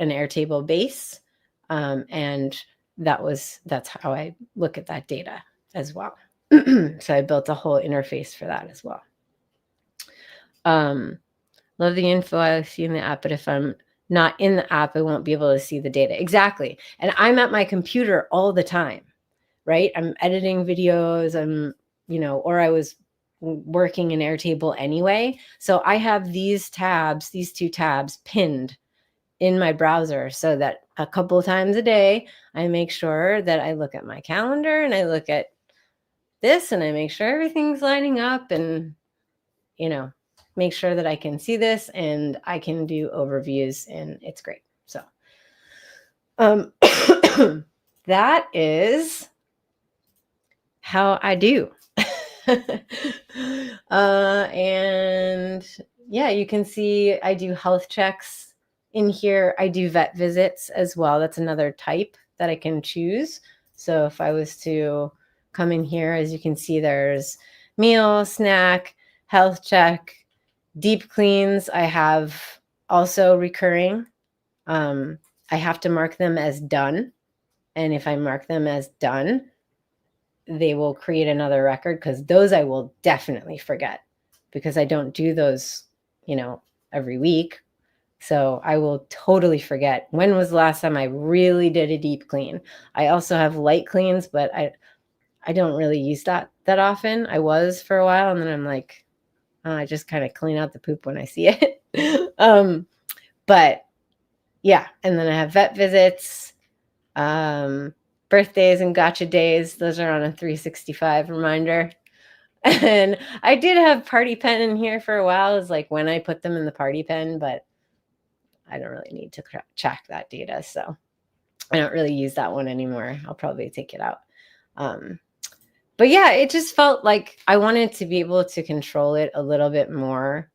Speaker 1: an Airtable base. And that's how I look at that data as well. So I built a whole interface for that as well. Love the info I see in the app, but if I'm not in the app, I won't be able to see the data. Exactly. And I'm at my computer all the time, right? I'm editing videos, or I was working in Airtable anyway. So I have these two tabs pinned in my browser, so that a couple of times a day, I make sure that I look at my calendar and I look at this and I make sure everything's lining up, and, make sure that I can see this and I can do overviews, and it's great. So that is how I do. And yeah, you can see I do health checks in here. I do vet visits as well. That's another type that I can choose. So if I was to come in here, as you can see, there's meal, snack, health check, deep cleans. I have also recurring. I have to mark them as done. And if I mark them as done, they will create another record, because those I will definitely forget, because I don't do those, every week. So I will totally forget. When was the last time I really did a deep clean? I also have light cleans, but I don't really use that often. I was for a while, and then I'm like, I just kind of clean out the poop when I see it. But yeah, and then I have vet visits, birthdays and gotcha days. Those are on a 365 reminder. And I did have party pen in here for a while, is like when I put them in the party pen, but I don't really need to track that data. So I don't really use that one anymore. I'll probably take it out. But yeah, it just felt like I wanted to be able to control it a little bit more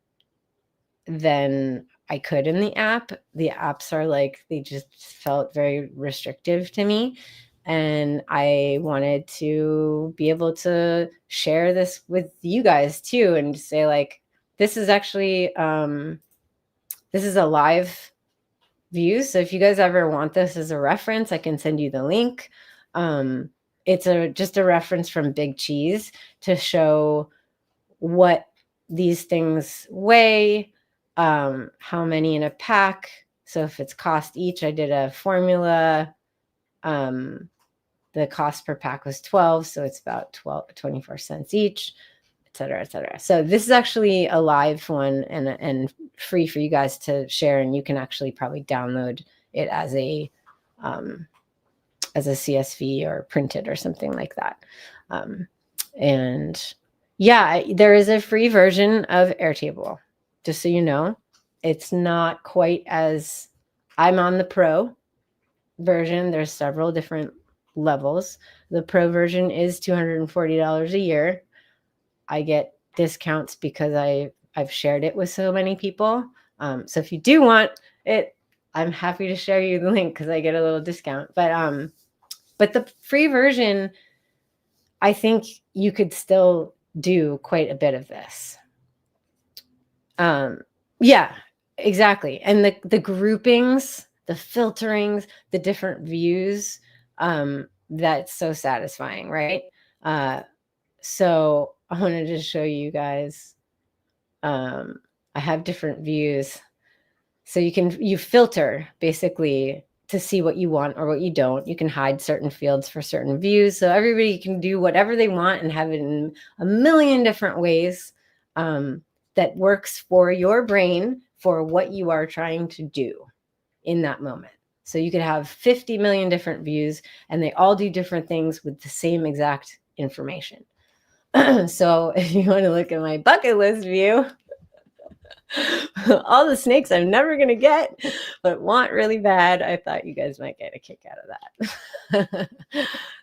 Speaker 1: than I could in the app. The apps are like, they just felt very restrictive to me. And I wanted to be able to share this with you guys too, and say like, this is actually, this is a live view. So if you guys ever want this as a reference, I can send you the link. It's just a reference from Big Cheese to show what these things weigh, how many in a pack. So if it's cost each, I did a formula. The cost per pack was 12, so it's about 24 cents each, et cetera, et cetera. So this is actually a live one and free for you guys to share, and you can actually probably download it as a CSV or print it or something like that. And yeah, there is a free version of Airtable, just so you know. It's not quite as, I'm on the pro version. There's several different levels. The pro version is $240 a year. I get discounts because I've shared it with so many people. So if you do want it, I'm happy to share you the link because I get a little discount. But the free version, I think you could still do quite a bit of this. Yeah, exactly. And the groupings, the filterings, the different views, that's so satisfying, right? So I wanted to show you guys, I have different views. So you filter basically to see what you want or what you don't. You can hide certain fields for certain views. So everybody can do whatever they want and have it in a million different ways that works for your brain for what you are trying to do in that moment. So you could have 50 million different views and they all do different things with the same exact information. So if you want to look at my bucket list view, all the snakes I'm never going to get, but want really bad, I thought you guys might get a kick out of that.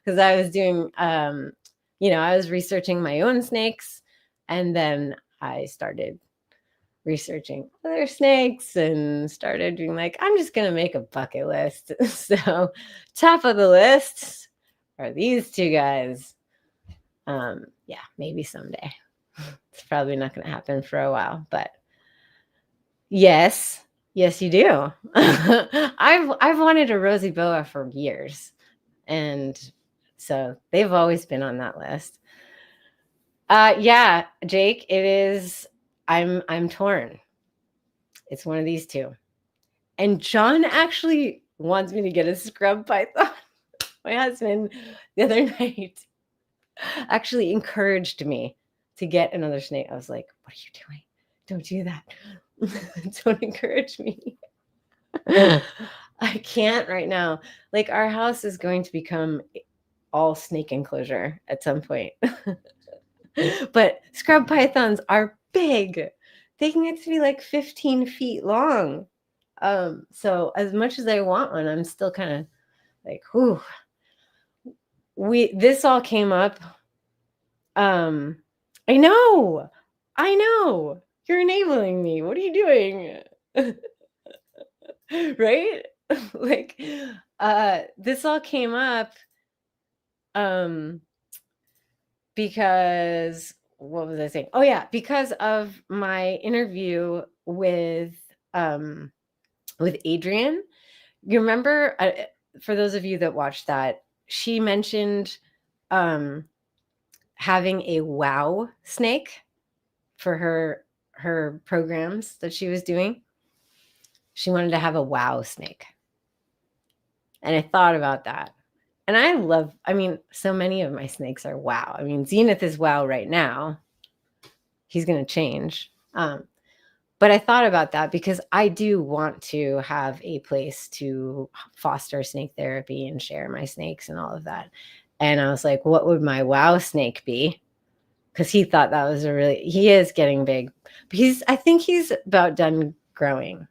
Speaker 1: Because I was doing, I was researching my own snakes, and then I started researching other snakes and started doing like, I'm just going to make a bucket list. So top of the list are these two guys. Yeah, maybe someday. It's probably not going to happen for a while, but yes, you do. I've wanted a rosy boa for years, and so they've always been on that list. Yeah, Jake, it is. I'm torn. It's one of these two, and John actually wants me to get a scrub python. My husband the other night actually encouraged me to get another snake. I was like, "What are you doing? Don't do that. Don't encourage me." I can't right now. Like, our house is going to become all snake enclosure at some point. But scrub pythons are big. They can get to be like 15 feet long. So as much as I want one, I'm still kind of like, whew. This all came up. I know. You're enabling me. What are you doing? Right? Like, this all came up because, what was I saying? Oh yeah, because of my interview with Adrian. You remember, for those of you that watched that, she mentioned having a wow snake for her programs that she was doing. She wanted to have a wow snake. And I thought about that. And so many of my snakes are wow. I mean, Zenith is wow right now. He's going to change. But I thought about that because I do want to have a place to foster snake therapy and share my snakes and all of that. And I was like, what would my wow snake be? Because he thought that was he is getting big. But I think he's about done growing.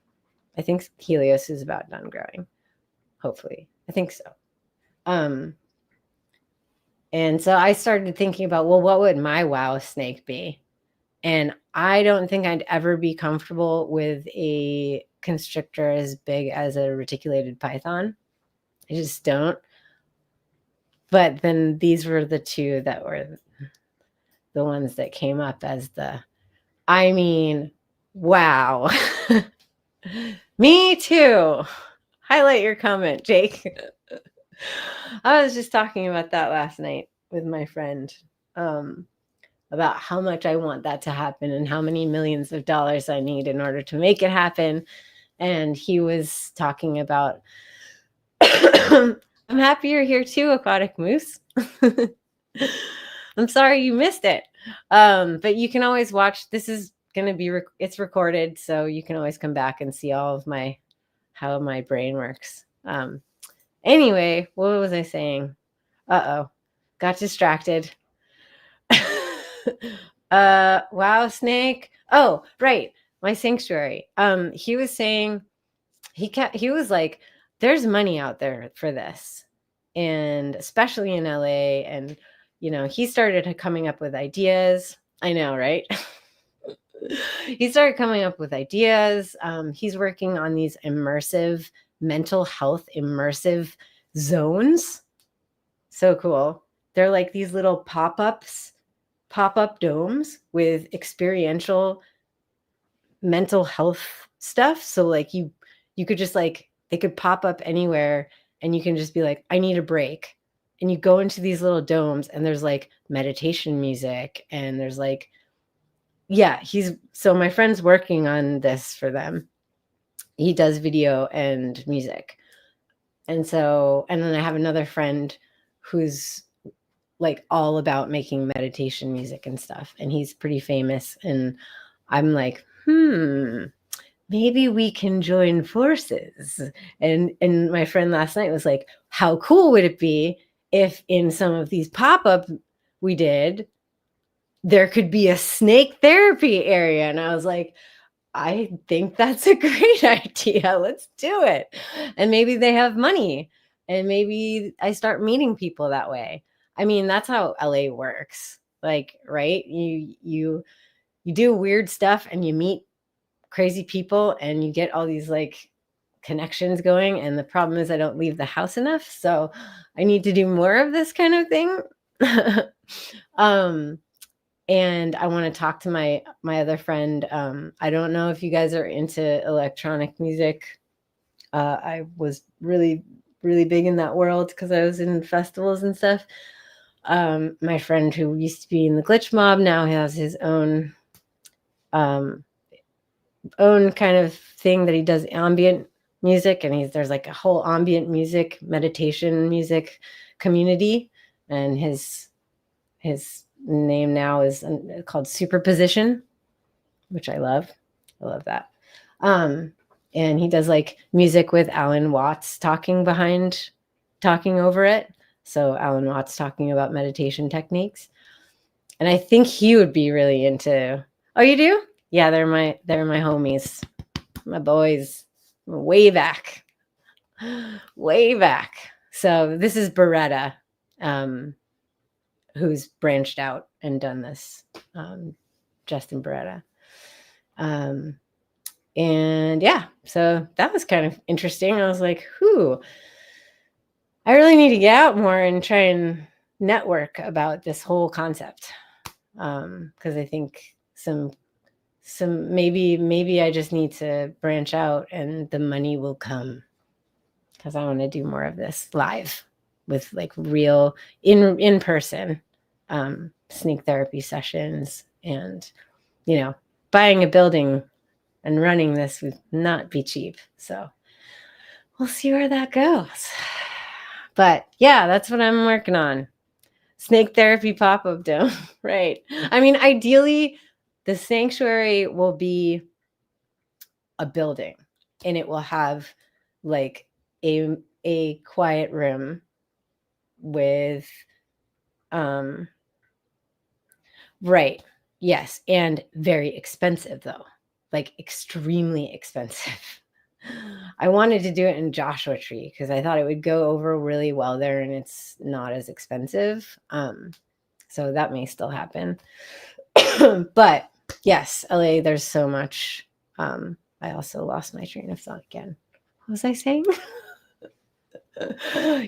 Speaker 1: I think Helios is about done growing. Hopefully. I think so. And so I started thinking about, well, what would my wow snake be? And I don't think I'd ever be comfortable with a constrictor as big as a reticulated python. I just don't. But then these were the two that were the ones that came up as wow. Me too. Highlight your comment, Jake. I was just talking about that last night with my friend. About how much I want that to happen and how many millions of dollars I need in order to make it happen. And he was talking about, I'm happy you're here too, Aquatic Moose. I'm sorry you missed it. But you can always watch. This is going to be, it's recorded. So you can always come back and see all of how my brain works. Anyway, what was I saying? Got distracted. Wow snake. Oh, right. My sanctuary. He was saying he was like, there's money out there for this. And especially in LA. And, he started coming up with ideas. I know, right? He started coming up with ideas. He's working on these immersive mental health immersive zones. So cool. They're like these little pop-up domes with experiential mental health stuff. So like you could just like, they could pop up anywhere and you can just be like, I need a break. And you go into these little domes and there's like meditation music and there's like, so my friend's working on this for them. He does video and music. And then I have another friend who's like all about making meditation music and stuff. And he's pretty famous. And I'm like, maybe we can join forces. And my friend last night was like, how cool would it be if in some of these pop-up we did, there could be a snake therapy area? And I was like, I think that's a great idea. Let's do it. And maybe they have money and maybe I start meeting people that way. I mean, that's how LA works. Like, right? You do weird stuff and you meet crazy people and you get all these like connections going. And the problem is I don't leave the house enough. So I need to do more of this kind of thing. And I want to talk to my other friend. I don't know if you guys are into electronic music. I was really, really big in that world because I was in festivals and stuff. My friend who used to be in the Glitch Mob now has his own kind of thing that he does ambient music, and there's like a whole ambient music, meditation music community, and his name now is called Superposition, which I love. I love that. And he does like music with Alan Watts talking over it. So Alan Watts talking about meditation techniques. And I think he would be really into. Oh, you do? Yeah, they're my homies, my boys, way back. So this is Beretta, who's branched out and done this, Justin Beretta. And yeah, so that was kind of interesting. I was like, I really need to get out more and try and network about this whole concept. Because I think some maybe I just need to branch out and the money will come, because I want to do more of this live with like real in person snake therapy sessions. And buying a building and running this would not be cheap. So we'll see where that goes. But yeah, that's what I'm working on. Snake therapy pop-up dome. Right. I mean, ideally, the sanctuary will be a building, and it will have like a quiet room with right. Yes, and very expensive though. Like extremely expensive. I wanted to do it in Joshua Tree because I thought it would go over really well there, and it's not as expensive. So that may still happen. But yes, LA, there's so much. I also lost my train of thought again. What was I saying?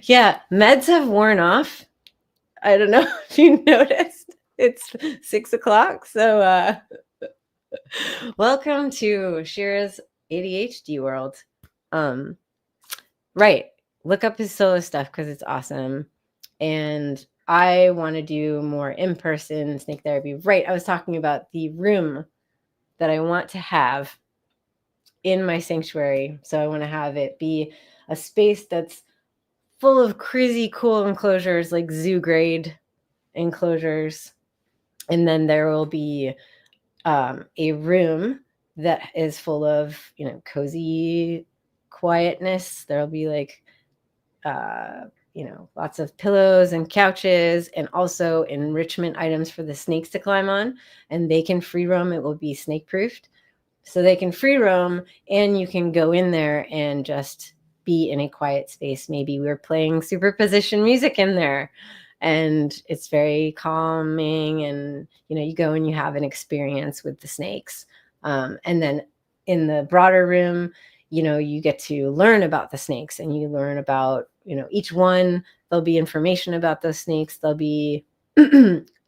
Speaker 1: Yeah, meds have worn off. I don't know if you noticed. It's 6:00. So welcome to Shira's ADHD world. Right. Look up his solo stuff because it's awesome. And I want to do more in-person snake therapy. Right. I was talking about the room that I want to have in my sanctuary. So I want to have it be a space that's full of crazy cool enclosures, like zoo grade enclosures. And then there will be a room that is full of, cozy quietness. There'll be like, lots of pillows and couches, and also enrichment items for the snakes to climb on, and they can free roam. It will be snake proofed. So they can free roam, and you can go in there and just be in a quiet space. Maybe we're playing superposition music in there, and it's very calming. And, you go and you have an experience with the snakes. And then in the broader room, you get to learn about the snakes, and you learn about, each one. There'll be information about those snakes. There'll be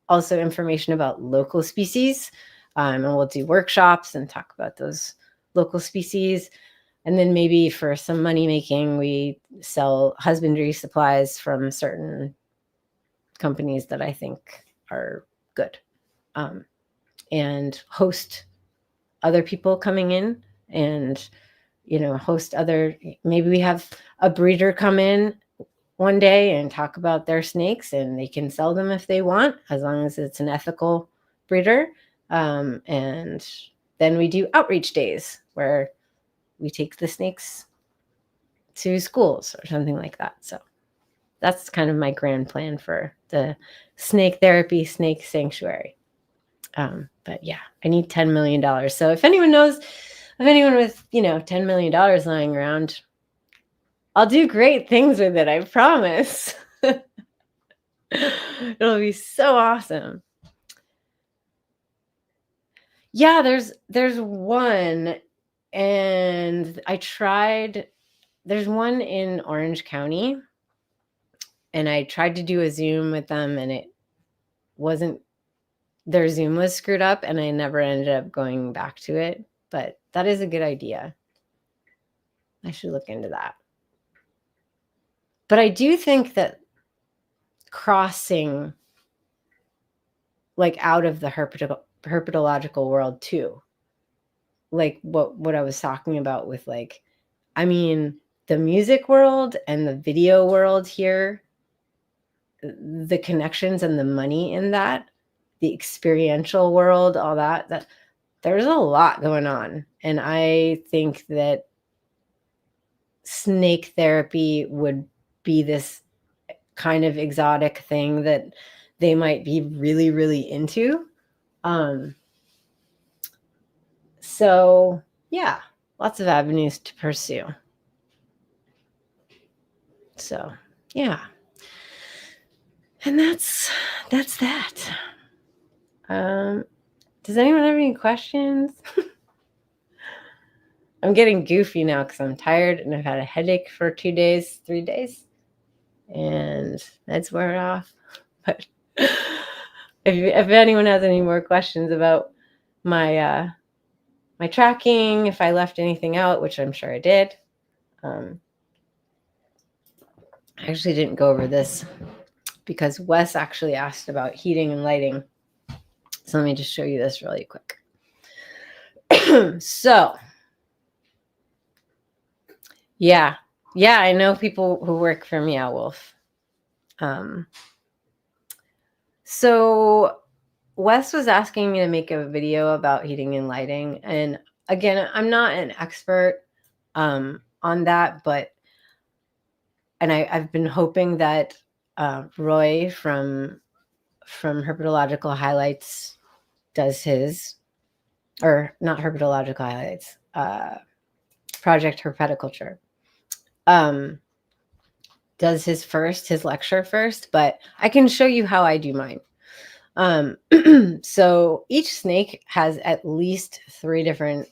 Speaker 1: also information about local species. And we'll do workshops and talk about those local species. And then maybe for some money making, we sell husbandry supplies from certain companies that I think are good, and host other people coming in, and, maybe we have a breeder come in one day and talk about their snakes, and they can sell them if they want, as long as it's an ethical breeder. And then we do outreach days where we take the snakes to schools or something like that. So that's kind of my grand plan for the snake therapy, snake sanctuary. But yeah, I need $10 million. So if anyone knows of anyone with, $10 million lying around, I'll do great things with it. I promise. It'll be so awesome. Yeah, there's one, and there's one in Orange County, and I tried to do a Zoom with them, and their Zoom was screwed up, and I never ended up going back to it. But that is a good idea. I should look into that. But I do think that crossing like out of the herpetological world too, like what I was talking about with the music world and the video world here, the connections and the money in that, the experiential world, all that there's a lot going on. And I think that snake therapy would be this kind of exotic thing that they might be really, really into. So yeah, lots of avenues to pursue. So yeah. And that's that. Does anyone have any questions? I'm getting goofy now because I'm tired and I've had a headache for 3 days, and that's wear off. But if anyone has any more questions about my my tracking, if I left anything out, which I'm sure I did. I actually didn't go over this because Wes actually asked about heating and lighting. So let me just show you this really quick. So, yeah, I know people who work for Meow Wolf. So Wes was asking me to make a video about heating and lighting, and again, I'm not an expert on that, but I've been hoping that Roy from Herpetological Highlights does his, or not Herpetological Highlights, Project Herpeticulture, does his lecture first, but I can show you how I do mine. So each snake has at least 3 different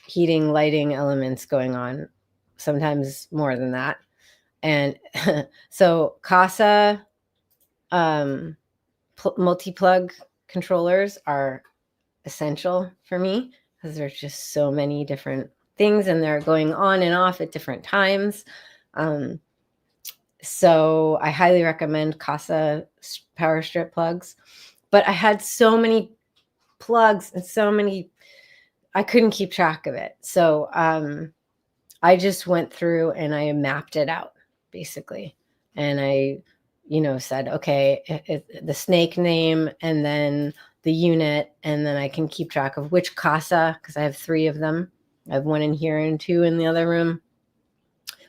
Speaker 1: heating, lighting elements going on, sometimes more than that. And so CASA multi-plug controllers are essential for me because there's just so many different things and they're going on and off at different times. So I highly recommend CASA power strip plugs. But I had so many plugs and so many, I couldn't keep track of it. So I just went through and I mapped it out, basically. And I, said, okay, the snake name and then the unit, and then I can keep track of which CASA, because I have 3 of them. I have 1 in here and 2 in the other room.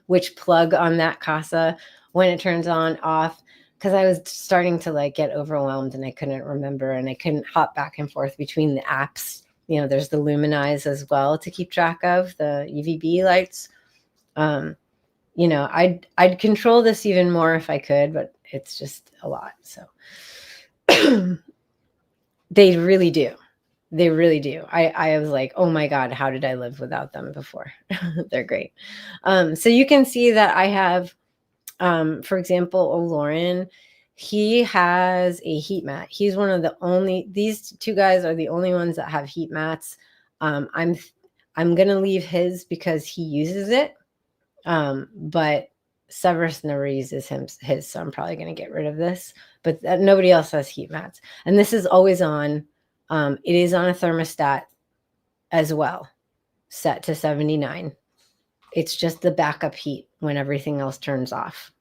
Speaker 1: Which plug on that CASA, when it turns on, off, because I was starting to get overwhelmed and I couldn't remember and I couldn't hop back and forth between the apps. There's the Luminize as well to keep track of, the UVB lights. I'd control this even more if I could, but it's just a lot. So they really do. They really do. I was like, oh my God, how did I live without them before? They're great. So you can see that I have, for example, O'Loren, he has a heat mat. He's one of the only, these 2 guys are the only ones that have heat mats. I'm going to leave his because he uses it. But Severus never uses his, so I'm probably going to get rid of this. But nobody else has heat mats. And this is always on. It is on a thermostat as well, set to 79. It's just the backup heat when everything else turns off.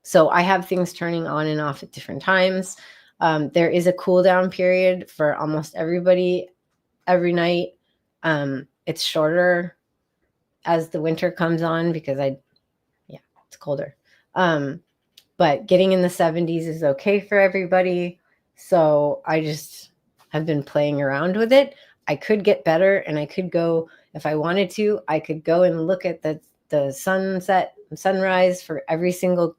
Speaker 1: So I have things turning on and off at different times. There is a cool down period for almost everybody every night. It's shorter as the winter comes on because it's colder. But getting in the 70s is okay for everybody. So I just have been playing around with it. I could get better and I could go, if I wanted to, I could go and look at the sunset and sunrise for every single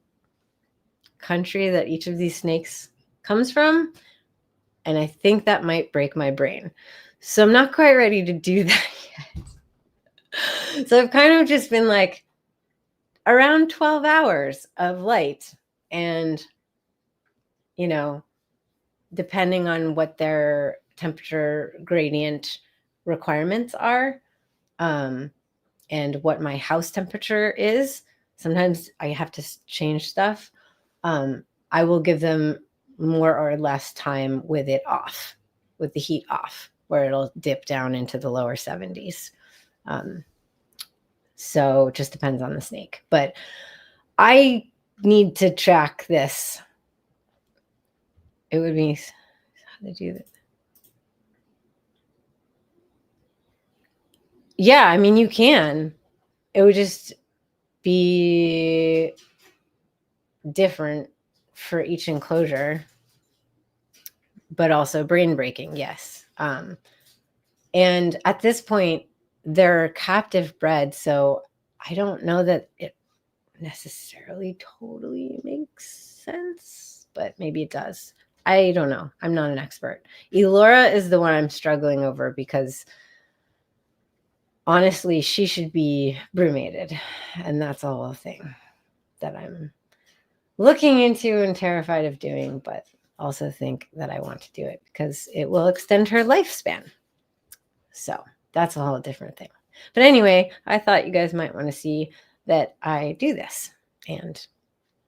Speaker 1: country that each of these snakes comes from. And I think that might break my brain. So I'm not quite ready to do that yet. So I've kind of just been around 12 hours of light. And, depending on what their temperature gradient requirements are, and what my house temperature is, sometimes I have to change stuff. I will give them more or less time with it off, with the heat off, where it'll dip down into the lower 70s. So it just depends on the snake. But I need to track this. It would be how to do that. Yeah, I mean, you can. It would just be different for each enclosure, but also brain breaking, yes. And at this point, they're captive bred, so I don't know that it necessarily totally makes sense, but maybe it does. I don't know. I'm not an expert. Elora is the one I'm struggling over because honestly, she should be brumated, and that's a whole thing that I'm looking into and terrified of doing, but also think that I want to do it because it will extend her lifespan. So that's a whole different thing. But anyway, I thought you guys might want to see that I do this and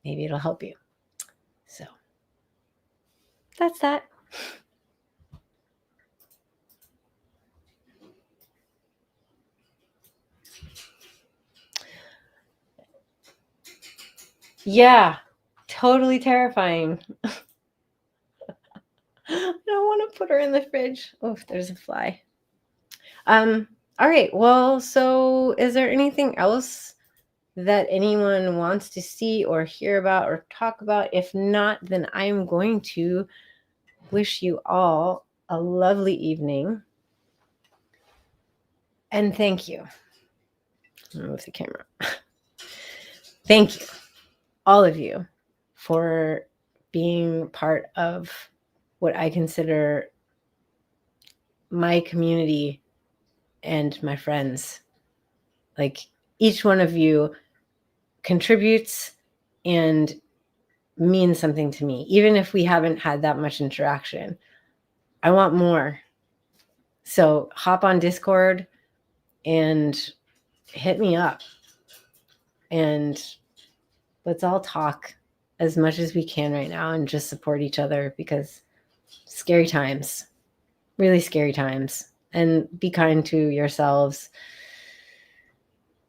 Speaker 1: maybe it'll help you. So that's that. Yeah, totally terrifying. I don't want to put her in the fridge. Oh, there's a fly. All right. Well, so is there anything else that anyone wants to see or hear about or talk about? If not, then I am going to wish you all a lovely evening. And thank you. I'll move the camera. Thank you, all of you, for being part of what I consider my community and my friends. Like, each one of you contributes and means something to me, even if we haven't had that much interaction. I want more. So hop on Discord and hit me up, and let's all talk as much as we can right now and just support each other, because scary times, really scary times. And be kind to yourselves.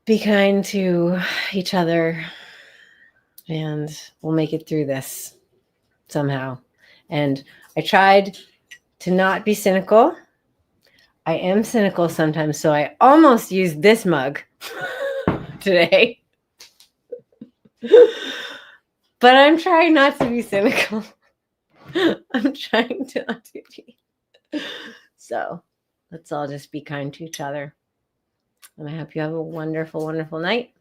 Speaker 1: Be kind to each other, and we'll make it through this somehow. And I tried to not be cynical. I am cynical sometimes, so I almost used this mug today. But I'm trying not to be cynical. I'm trying to not to be. So let's all just be kind to each other. And I hope you have a wonderful, wonderful night.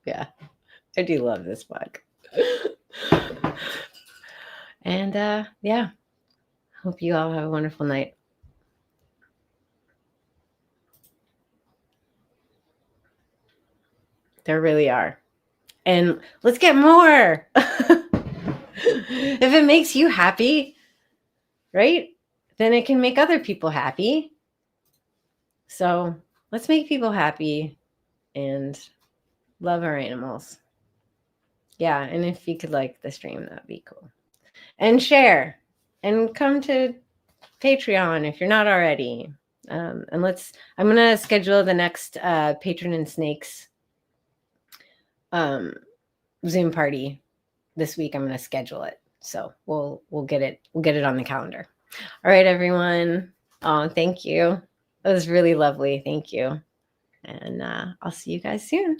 Speaker 1: Yeah, I do love this mug. And yeah, hope you all have a wonderful night. There really are. And let's get more. If it makes you happy, right, then it can make other people happy. So let's make people happy and love our animals. Yeah, and if you could like the stream, that'd be cool. And share. And come to Patreon if you're not already. And I'm going to schedule the next Patron and Snakes Zoom party this week. I'm going to schedule it. So we'll get it on the calendar. All right, everyone. Oh, thank you. It was really lovely. Thank you. And I'll see you guys soon.